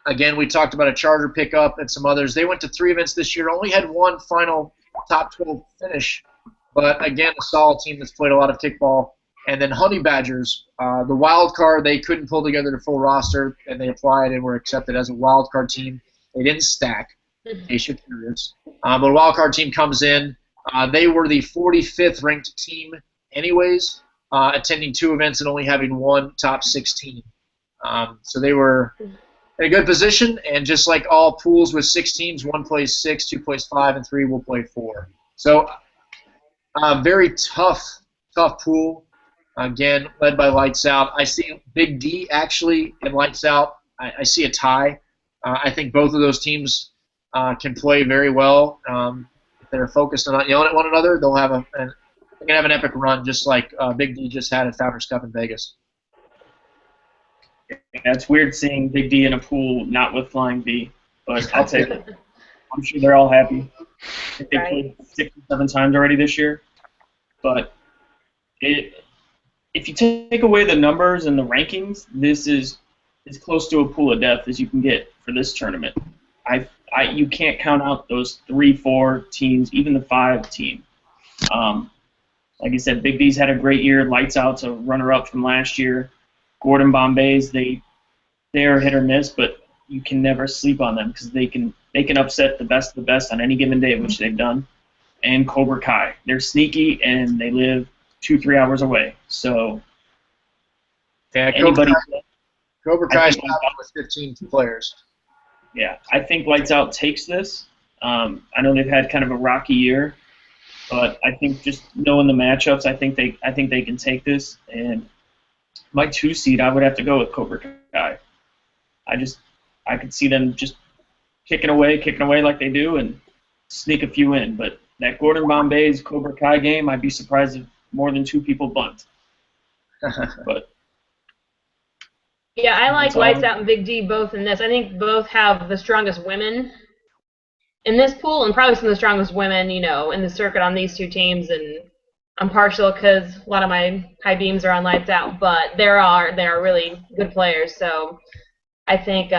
again, we talked about a charter pickup and some others. They went to 3 events this year, only had 1 final top 12 finish, but again, a solid team that's played a lot of kickball. And then Honey Badgers, the wild card, they couldn't pull together the full roster, and they applied and were accepted as a wild card team. They didn't stack, in case you're curious. But a wild card team comes in. They were the 45th ranked team anyways, attending 2 events and only having 1 top 16. So they were in a good position, and just like all pools with 6 teams, 1 plays 6, 2 plays 5, and 3 will play 4. So very tough pool. Again, led by Lights Out. I see Big D actually in Lights Out. I see a tie. I think both of those teams can play very well. If they're focused on yelling at one another, they'll have they're gonna have an epic run, just like Big D just had at Founders Cup in Vegas. Yeah, it's weird seeing Big D in a pool not with Flying V, but I'll take it. I'm sure they're all happy. They played 6 or 7 times already this year. But if you take away the numbers and the rankings, this is as close to a pool of death as you can get for this tournament. You can't count out those 3, 4 teams, even the 5 team. Like I said, Big D's had a great year. Lights Out's a runner-up from last year. Gordon Bombay's, they're hit or miss, but you can never sleep on them because they can upset the best of the best on any given day, which they've done. And Cobra Kai, they're sneaky and they live 2-3 hours away. So yeah, anybody. Cobra Kai's with 15 players. Yeah, I think Lights Out takes this. I know they've had kind of a rocky year, but I think just knowing the matchups, I think they can take this. And my 2 seed, I would have to go with Cobra Kai. I could see them just kicking away like they do and sneak a few in. But that Gordon Bombay's Cobra Kai game, I'd be surprised if more than 2 people bunt. But yeah, I like Lights Out and Big D both in this. I think both have the strongest women in this pool, and probably some of the strongest women, in the circuit on these 2 teams. And I'm partial because a lot of my high beams are on Lights Out, but they are really good players. So I think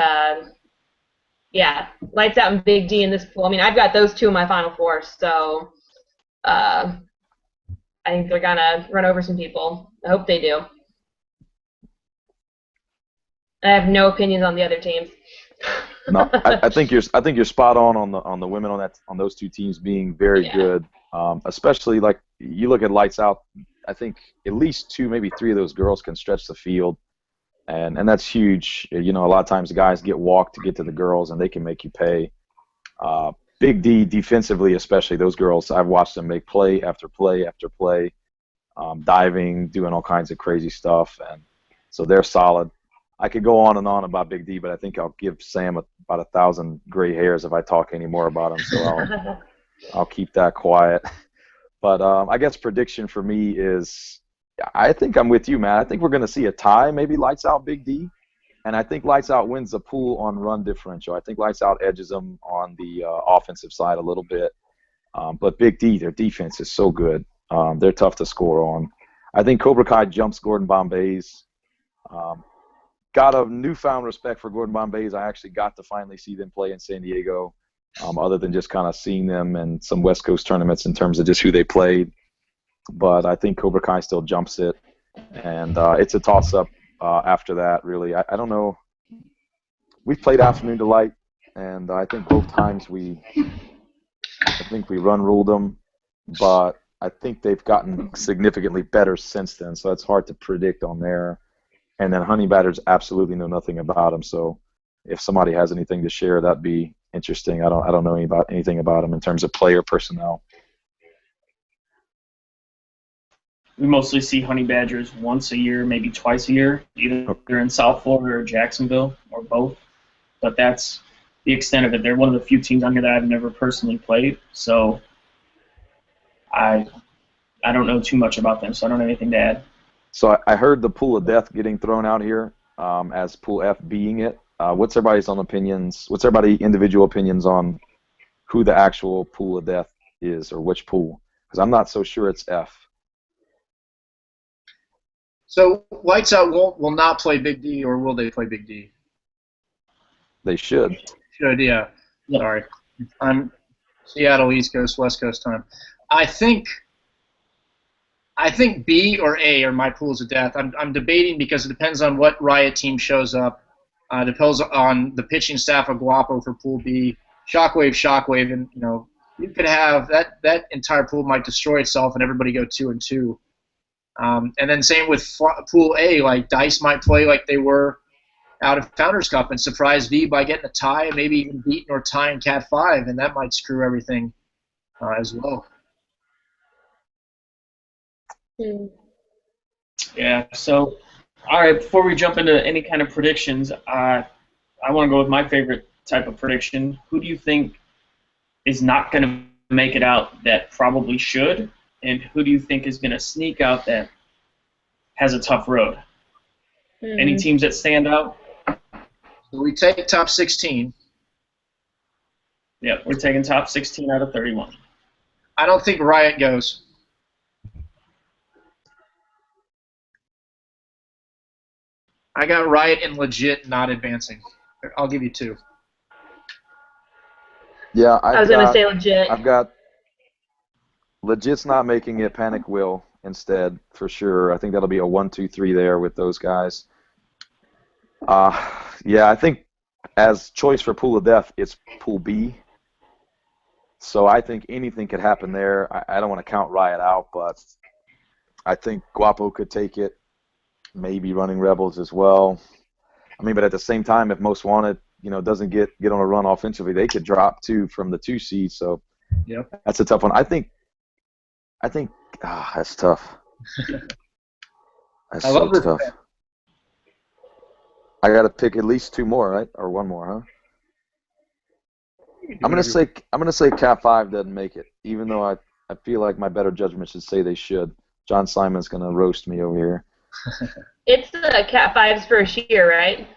yeah, Lights Out and Big D in this pool. I mean, I've got those two in my Final Four, so I think they're gonna run over some people. I hope they do. I have no opinions on the other teams. No, I think you're spot on the women on those two teams being very good. Especially like you look at Lights Out. I think at least two, maybe three of those girls can stretch the field, and that's huge. You know, a lot of times the guys get walked to get to the girls, and they can make you pay. Big D defensively, especially those girls. I've watched them make play after play after play, diving, doing all kinds of crazy stuff, and so they're solid. I could go on and on about Big D, but I think I'll give Sam about 1,000 gray hairs if I talk any more about him. So I'll keep that quiet. But I guess prediction for me is, I think I'm with you, man. I think we're going to see a tie, maybe Lights Out Big D, and I think Lights Out wins the pool on run differential. I think Lights Out edges them on the offensive side a little bit. But Big D, their defense is so good. They're tough to score on. I think Cobra Kai jumps Gordon Bombay's. Got a newfound respect for Gordon Bombay's. I actually got to finally see them play in San Diego, other than just kind of seeing them in some West Coast tournaments in terms of just who they played. But I think Cobra Kai still jumps it, and it's a toss-up after that, really. I don't know. We've played Afternoon Delight, and I think both times we run-ruled them, but I think they've gotten significantly better since then, so it's hard to predict on there. And then Honey Badgers absolutely know nothing about them. So if somebody has anything to share, that'd be interesting. I don't know anything about them in terms of player personnel. We mostly see Honey Badgers once a year, maybe twice a year, either in South Florida or Jacksonville or both. But that's the extent of it. They're one of the few teams on here that I've never personally played. So I don't know too much about them, so I don't have anything to add. So I heard the Pool of Death getting thrown out here as Pool F being it. What's everybody's opinions? What's everybody individual opinions on who the actual Pool of Death is, or which pool? Because I'm not so sure it's F. So Lights Out will not play Big D, or will they play Big D? They should. Should, yeah. Sorry. I'm Seattle East Coast, West Coast time. I think B or A are my pools of death. I'm debating because it depends on what Riot team shows up. Depends on the pitching staff of Guapo for Pool B. Shockwave, and you could have that entire pool might destroy itself and everybody go 2-2. And then same with Pool A, like Dice might play like they were out of Founders Cup and surprise V by getting a tie, and maybe even beating or tying Cat 5, and that might screw everything as well. Yeah, so, all right, before we jump into any kind of predictions, I want to go with my favorite type of prediction. Who do you think is not going to make it out that probably should, and who do you think is going to sneak out that has a tough road? Any teams that stand out? So we take top 16. Yeah, we're taking top 16 out of 31. I don't think Riot goes. I got Riot and Legit not advancing. I'll give you 2. Yeah, I was going to say Legit. I've got Legit's not making it. Panic will instead, for sure. I think that'll be a 1-2-3 there with those guys. Yeah, I think as choice for Pool of Death, it's Pool B. So I think anything could happen there. I don't want to count Riot out, but I think Guapo could take it. Maybe Running Rebels as well. I mean, but at the same time, if Most Wanted, doesn't get on a run offensively, they could drop too from the 2 seed. So that's a tough one. I think that's tough. That's so tough. I got to pick at least 2 more, right? Or 1 more, huh? I'm gonna say Cat 5 doesn't make it, even though I feel like my better judgment should say they should. John Simon's gonna roast me over here. It's Cat 5's first year, right?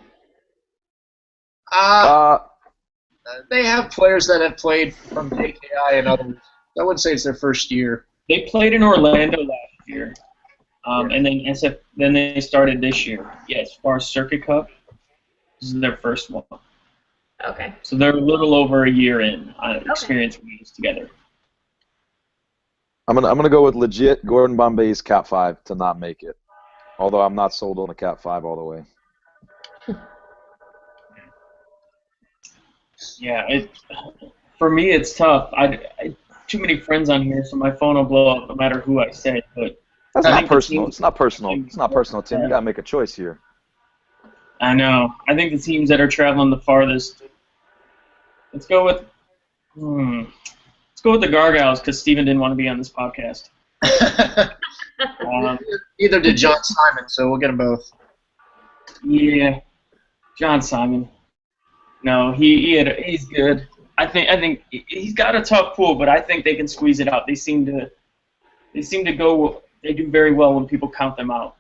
They have players that have played from JKI and others. I wouldn't say it's their first year. They played in Orlando last year, and then they started this year. Yeah, as far as Circuit Cup, this is their first one. Okay. So they're a little over a year in experience-wise together. I'm gonna go with legit Gordon Bombay's Cat 5 to not make it. Although I'm not sold on the Cat 5 all the way. Yeah, for me it's tough. I too many friends on here, so my phone will blow up no matter who I say. But That's I not think the personal. teams- It's not personal. It's not personal, Tim. You gotta make a choice here. I know. I think the teams that are traveling the farthest. Let's go with. Let's go with the Gargoyles because Steven didn't want to be on this podcast. Neither did John Simon, so we'll get them both. Yeah, John Simon. No, he's good. I think he's got a tough pool, but I think they can squeeze it out. They seem to go. They do very well when people count them out.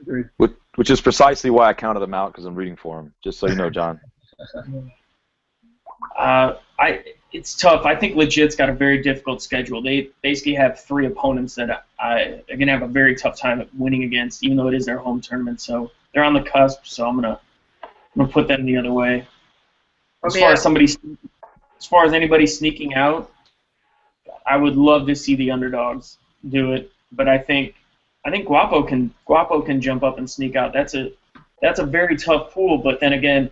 Agreed. Which is precisely why I counted them out because I'm rooting for them. Just so you know, John. It's tough. I think Legit's got a very difficult schedule. They basically have 3 opponents that are going to have a very tough time winning against, even though it is their home tournament. So they're on the cusp. So I'm gonna put them the other way. As far as anybody sneaking out, I would love to see the underdogs do it. But I think Guapo can jump up and sneak out. That's a very tough pool. But then again,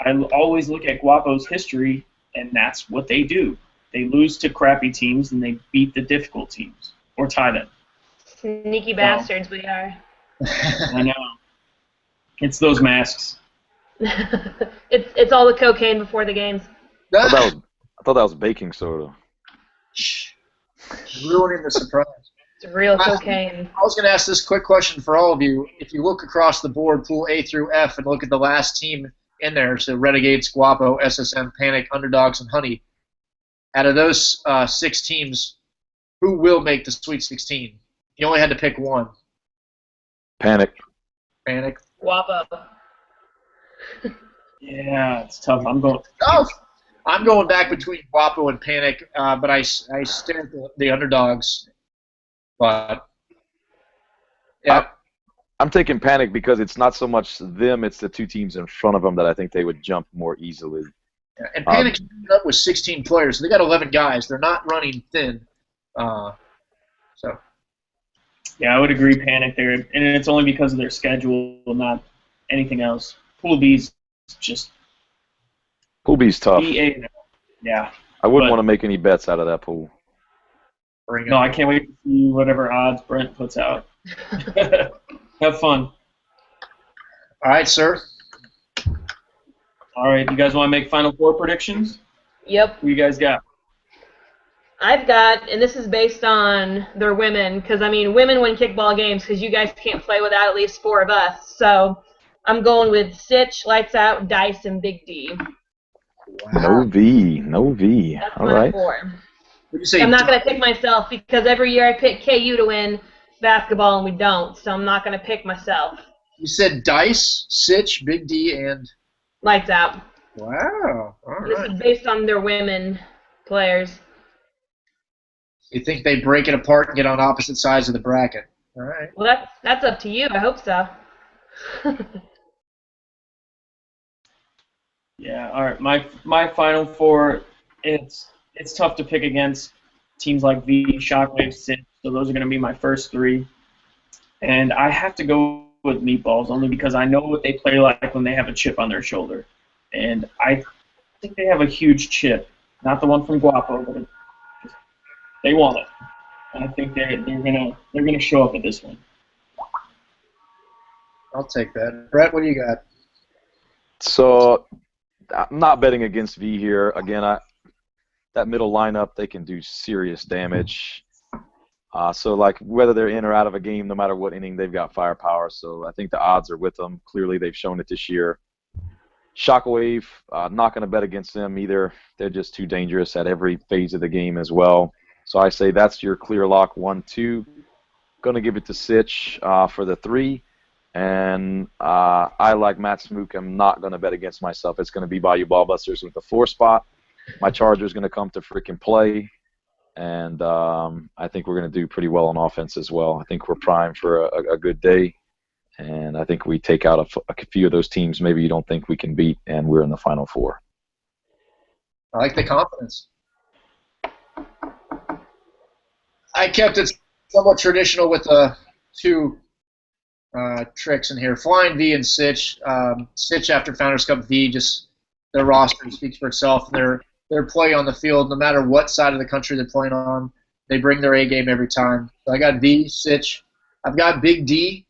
I always look at Guapo's history. And that's what they do. They lose to crappy teams, and they beat the difficult teams, or tie them. Sneaky bastards we are. I know. It's those masks. it's all the cocaine before the games. I thought that was baking soda. Ruining the surprise. It's real cocaine. I was going to ask this quick question for all of you. If you look across the board, Pool A through F, and look at the last team in there, so Renegades, Guapo, SSM, Panic, Underdogs, and Honey. Out of those 6 teams, who will make the Sweet 16? You only had to pick one. Panic. Panic. Guapo. Yeah, it's tough. I'm going back between Guapo and Panic, but I stare at the Underdogs. But yeah. I'm taking Panic because it's not so much them, it's the 2 teams in front of them that I think they would jump more easily. Yeah, and Panic's up with 16 players, so they got 11 guys. They're not running thin. So. Yeah, I would agree, Panic there, and it's only because of their schedule, not anything else. Pool B's just. Pool B's tough. Yeah. I wouldn't want to make any bets out of that pool. No, I can't wait to see whatever odds Brent puts out. Have fun. All right, sir. All right, you guys want to make Final Four predictions? Yep. Who you guys got? I've got, and this is based on their women, because, I mean, women win kickball games because you guys can't play without at least 4 of us. So I'm going with Sitch, Lights Out, Dice, and Big D. Wow. No V. That's All my right. 4. Would you say I'm not going to pick myself because every year I pick KU to win basketball and we don't, so I'm not going to pick myself. You said Dice, Sitch, Big D, and... Lights Out. Wow. All This right. is based on their women players. You think they break it apart and get on opposite sides of the bracket? All right. Well, that's up to you. I hope so. Yeah, all right. My Final Four, it's tough to pick against teams like V, Shockwave, Sitch, so those are going to be my first 3. And I have to go with Meatballs only because I know what they play like when they have a chip on their shoulder. And I think they have a huge chip. Not the one from Guapo, but they want it. And I think they're gonna show up at this one. I'll take that. Brett, what do you got? So I'm not betting against V here. Again, that middle lineup, they can do serious damage. So, like, whether they're in or out of a game, no matter what inning, they've got firepower. So I think the odds are with them. Clearly, they've shown it this year. Shockwave, not going to bet against them either. They're just too dangerous at every phase of the game as well. So I say that's your clear lock 1-2. Going to give it to Sitch for the 3. And I, like Matt Smook, am not going to bet against myself. It's going to be Bayou Ballbusters with the 4 spot. My Charger's going to come to freaking play. And I think we're going to do pretty well on offense as well. I think we're primed for a good day. And I think we take out a few of those teams maybe you don't think we can beat, and we're in the Final Four. I like the confidence. I kept it somewhat traditional with two tricks in here. Flying V and Sitch. Sitch after Founders Cup V, just their roster speaks for itself. Their play on the field, no matter what side of the country they're playing on, they bring their A game every time. So I got V, Sitch. I've got Big D,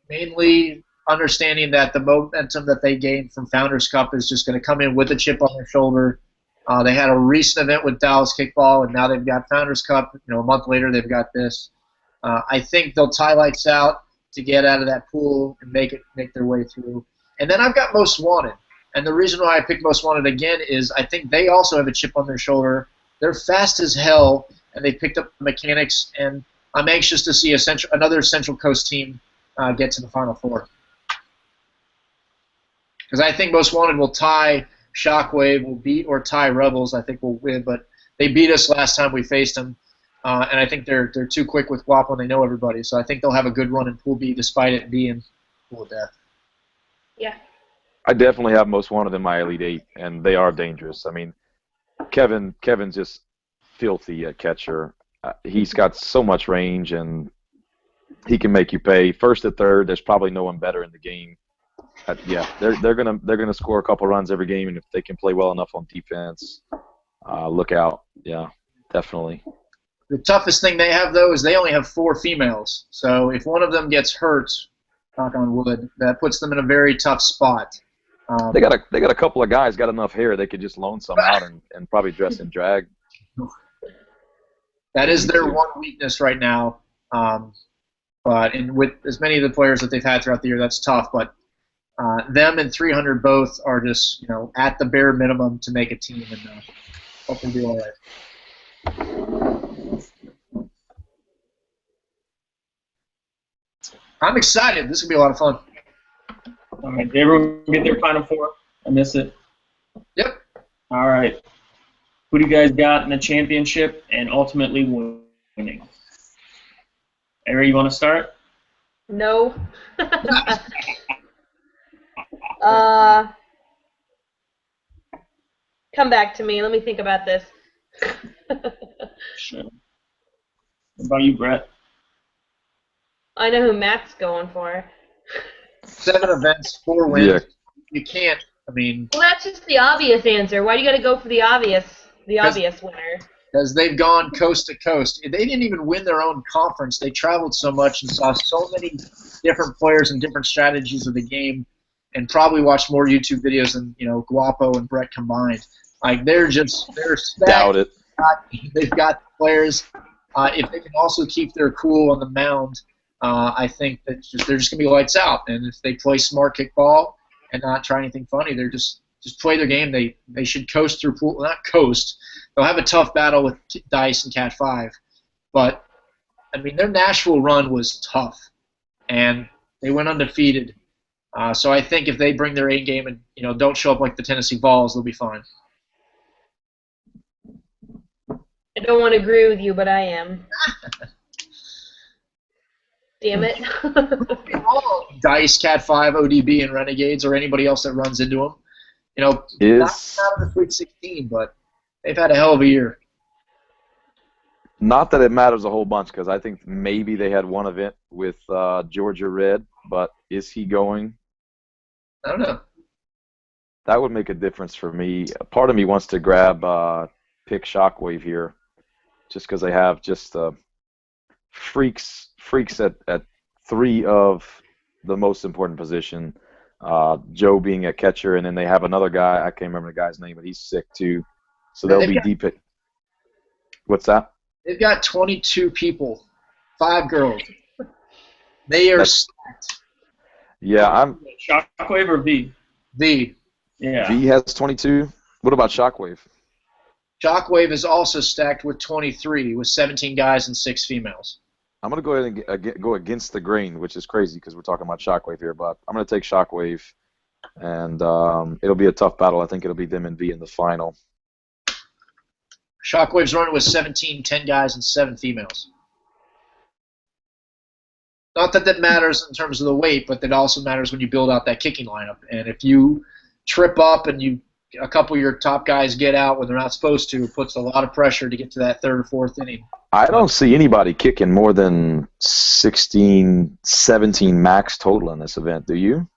mainly understanding that the momentum that they gained from Founders Cup is just going to come in with a chip on their shoulder. They had a recent event with Dallas Kickball, and now they've got Founders Cup. A month later they've got this. I think they'll tie lights out to get out of that pool and make their way through. And then I've got Most Wanted. And the reason why I picked Most Wanted again is I think they also have a chip on their shoulder. They're fast as hell, and they picked up the mechanics, and I'm anxious to see another Central Coast team get to the Final Four. Because I think Most Wanted will tie Shockwave, will beat or tie Rebels. I think will win, but they beat us last time we faced them. And I think they're too quick with Guapo, and they know everybody. So I think they'll have a good run in Pool B despite it being Pool of Death. Yeah. I definitely have Most Wanted in my Elite Eight, and they are dangerous. I mean, Kevin's just filthy at catcher. He's got so much range, and he can make you pay. First to third, there's probably no one better in the game. Yeah, they're gonna score a couple runs every game, and if they can play well enough on defense, look out. Yeah, definitely. The toughest thing they have, though, is they only have 4 females. So if one of them gets hurt, knock on wood, that puts them in a very tough spot. They got a couple of guys got enough hair they could just loan some out and probably dress in drag. That is their one weakness right now. But with as many of the players that they've had throughout the year, that's tough. But them and 300 both are just at the bare minimum to make a team, and hopefully do all right. I'm excited. This is going to be a lot of fun. All right, did everyone get their Final Four? I missed it. Yep. All right. Who do you guys got in the championship and ultimately winning? Avery, you want to start? No. Come back to me. Let me think about this. Sure. What about you, Brett? I know who Matt's going for. 7 events, 4 wins. Yeah. You can't. I mean, Well, that's just the obvious answer. Why do you got to go for the obvious winner? because they've gone coast to coast. They didn't even win their own conference. They traveled so much and saw so many different players and different strategies of the game, and probably watched more YouTube videos than Guapo and Brett combined. Like they're stacked. Doubt it. They've got players. If they can also keep their cool on the mound, I think that they're just gonna be lights out. And if they play smart kickball and not try anything funny, they're just play their game. They should coast through pool. Not coast. They'll have a tough battle with Dice and Cat 5, but I mean their Nashville run was tough, and they went undefeated. So I think if they bring their A game and don't show up like the Tennessee Vols, they'll be fine. I don't want to agree with you, but I am. Damn it. Dice, Cat 5, ODB, and Renegades, or anybody else that runs into them. Not out of the Sweet 16, but they've had a hell of a year. Not that it matters a whole bunch, because I think maybe they had one event with Georgia Red, but is he going? I don't know. That would make a difference for me. Part of me wants to pick Shockwave here, just because they have just freaks at 3 of the most important position. Joe being a catcher, and then they have another guy. I can't remember the guy's name, but he's sick too. So they'll be deep at. What's that? They've got 22 people, 5 girls. They are stacked. Yeah, Shockwave or V? V. Yeah. V has 22. What about Shockwave? Shockwave is also stacked with 23, with 17 guys and 6 females. I'm going to go ahead and go against the grain, which is crazy because we're talking about Shockwave here, but I'm going to take Shockwave, and it'll be a tough battle. I think it'll be them and V in the final. Shockwave's running with 17, 10 guys and 7 females. Not that matters in terms of the weight, but that also matters when you build out that kicking lineup. And if you trip up and you a couple of your top guys get out when they're not supposed to, puts a lot of pressure to get to that third or fourth inning. I don't see anybody kicking more than 16, 17 max total in this event. Do you?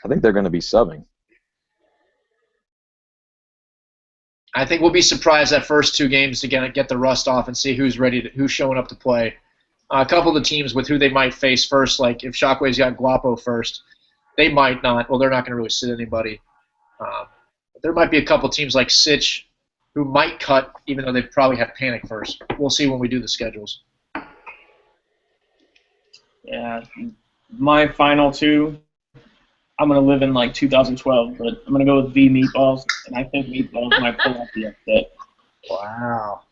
I think they're going to be subbing. I think we'll be surprised that first 2 games to get the rust off and see who's who's showing up to play. A couple of the teams with who they might face first, like if Shockwave's got Guapo first, they might not. Well, they're not going to really sit anybody. There might be a couple teams like Sitch who might cut, even though they probably have Panic first. We'll see when we do the schedules. Yeah, my final 2, I'm going to live in like 2012, but I'm going to go with V Meatballs, and I think Meatballs might pull off the upset. Wow.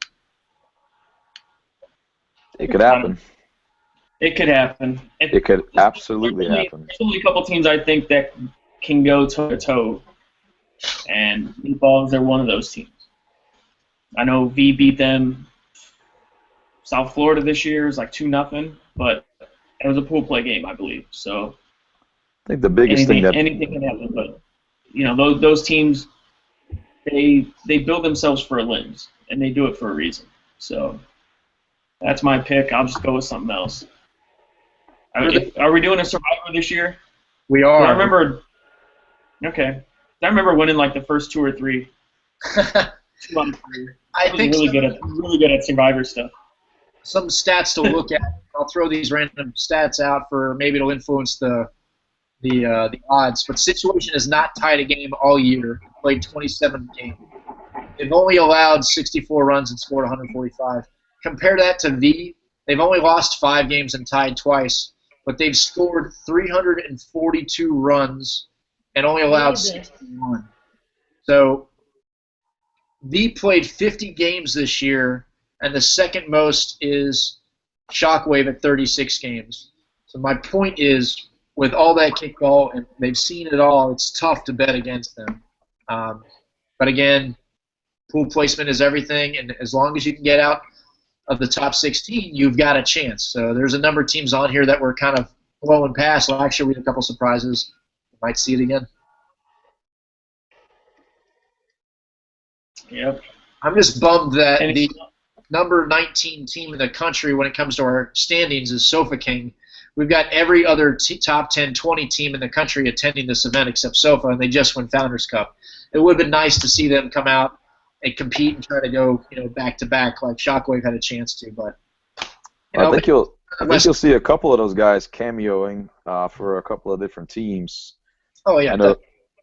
It could happen. It could happen. It could absolutely happen. There's only a couple teams I think that can go toe-to-toe, and Meatballs are one of those teams. I know V beat them South Florida this year. It's like 2-0, but it was a pool play game, I believe. So I think the biggest thing that anything can happen, but you know those teams, they build themselves for limbs, and they do it for a reason. So that's my pick. I'll just go with something else. Are we doing a Survivor this year? We are. I remember. Okay, I remember winning like the first 2 or 3. 2 out of 3. I think really good at Survivor stuff. Some stats to look at. I'll throw these random stats out for maybe it'll influence the odds. But Situation has not tied a game all year. Played 27 games. They've only allowed 64 runs and scored 145. Compare that to V. They've only lost 5 games and tied twice, but they've scored 342 runs and only allowed 61. So V played 50 games this year, and the second most is Shockwave at 36 games. So my point is, with all that kickball, and they've seen it all, it's tough to bet against them. But again, pool placement is everything, and as long as you can get out of the top 16, you've got a chance. So there's a number of teams on here that were kind of blowing past. Last year we had a couple surprises. You might see it again. Yep. I'm just bummed that the number 19 team in the country when it comes to our standings is Sofa King. We've got every other top 10, 20 team in the country attending this event except Sofa, and they just won Founders Cup. It would have been nice to see them come out and compete and try to go, back to back like Shockwave had a chance to. But I think you'll see a couple of those guys cameoing for a couple of different teams. Oh yeah.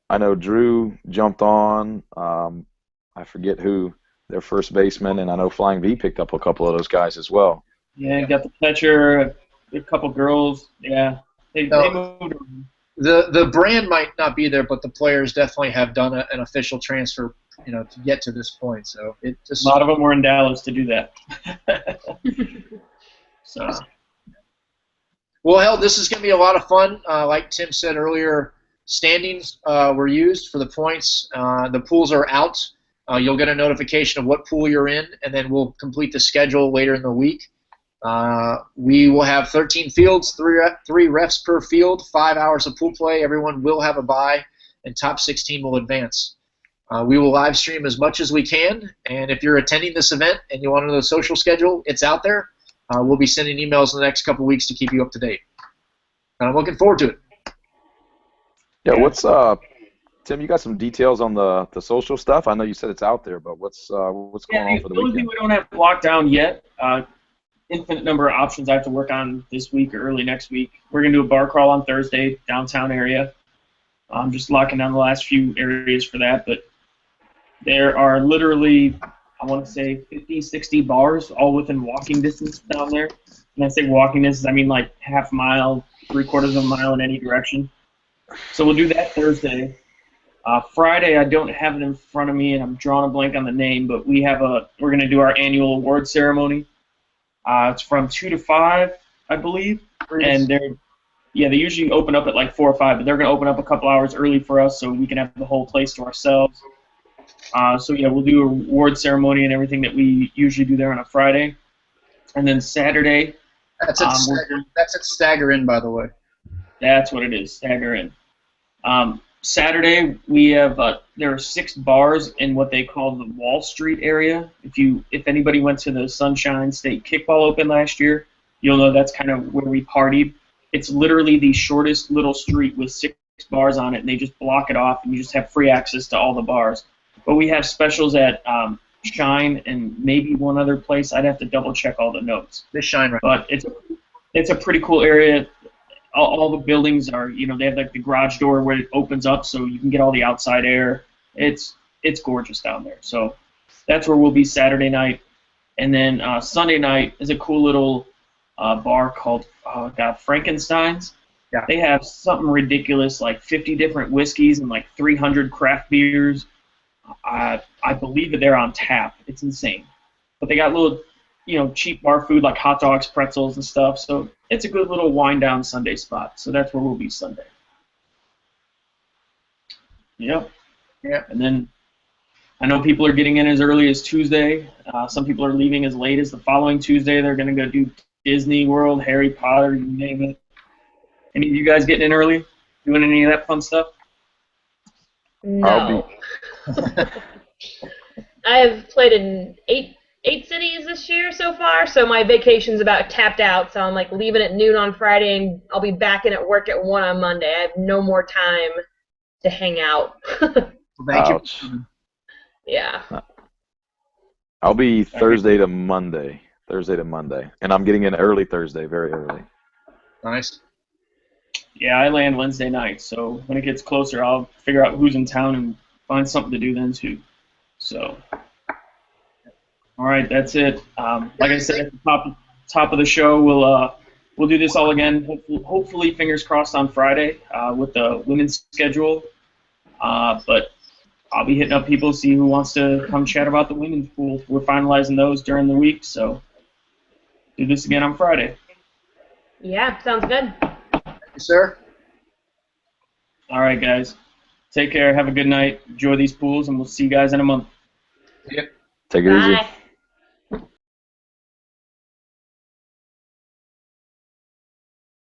I know Drew jumped on. I forget who, their first baseman, and I know Flying V picked up a couple of those guys as well. Yeah, got the catcher, a couple girls. Yeah, they moved. The brand might not be there, but the players definitely have done an official transfer, to get to this point. So it just a lot of them were in Dallas to do that. So. Well, hell, this is going to be a lot of fun. Like Tim said earlier, standings were used for the points. The pools are out. You'll get a notification of what pool you're in, and then we'll complete the schedule later in the week. We will have 13 fields, three refs per field, 5 hours of pool play. Everyone will have a bye, and top 16 will advance. We will live stream as much as we can, and if you're attending this event and you want to know the social schedule, it's out there. We'll be sending emails in the next couple weeks to keep you up to date. And I'm looking forward to it. Yeah, what's Tim, you got some details on the social stuff? I know you said it's out there, but what's going on for the weekend? We don't have locked down yet. Infinite number of options I have to work on this week or early next week. We're going to do a bar crawl on Thursday, downtown area. I'm just locking down the last few areas for that, but there are literally, I want to say 50, 60 bars all within walking distance down there. When I say walking distance, I mean like half mile, 3/4 of a mile in any direction. So we'll do that Thursday. Friday, I don't have it in front of me, and I'm drawing a blank on the name, but we're going to do our annual award ceremony. It's from 2 to 5, I believe, and they usually open up at like 4 or 5, but they're going to open up a couple hours early for us so we can have the whole place to ourselves. We'll do an award ceremony and everything that we usually do there on a Friday, and then Saturday. That's at Stagger Inn, by the way. That's what it is, Stagger Inn. Saturday we have there are 6 bars in what they call the Wall Street area. If anybody went to the Sunshine State Kickball Open last year, you'll know that's kind of where we partied. It's literally the shortest little street with 6 bars on it, and they just block it off, and you just have free access to all the bars. But we have specials at Shine and maybe one other place. I'd have to double check all the notes. They shine right. But it's a pretty cool area. All the buildings are, they have like the garage door where it opens up so you can get all the outside air. It's gorgeous down there. So that's where we'll be Saturday night. And then Sunday night is a cool little bar called Frankenstein's. Yeah. They have something ridiculous, like 50 different whiskeys and like 300 craft beers. I believe that they're on tap. It's insane. But they got little, cheap bar food like hot dogs, pretzels, and stuff. So it's a good little wind-down Sunday spot. So that's where we'll be Sunday. Yep. Yeah. And then I know people are getting in as early as Tuesday. Some people are leaving as late as the following Tuesday. They're going to go do Disney World, Harry Potter, you name it. Any of you guys getting in early? Doing any of that fun stuff? No. I have played in eight cities this year so far, so my vacation's about tapped out. So I'm like leaving at noon on Friday, and I'll be back in at work at 1 on Monday. I have no more time to hang out. Ouch. Yeah. I'll be Thursday to Monday, and I'm getting in early Thursday, very early. Nice. Yeah, I land Wednesday night, so when it gets closer, I'll figure out who's in town and find something to do then too. So, all right, that's it. Like I said at the top of the show, we'll do this all again. Hopefully, fingers crossed on Friday with the women's schedule. But I'll be hitting up people to see who wants to come chat about the women's pool. We're finalizing those during the week, so do this again on Friday. Yeah, sounds good. Yes, sir. All right, guys. Take care. Have a good night. Enjoy these pools, and we'll see you guys in a month. Yep. Take it easy. Bye.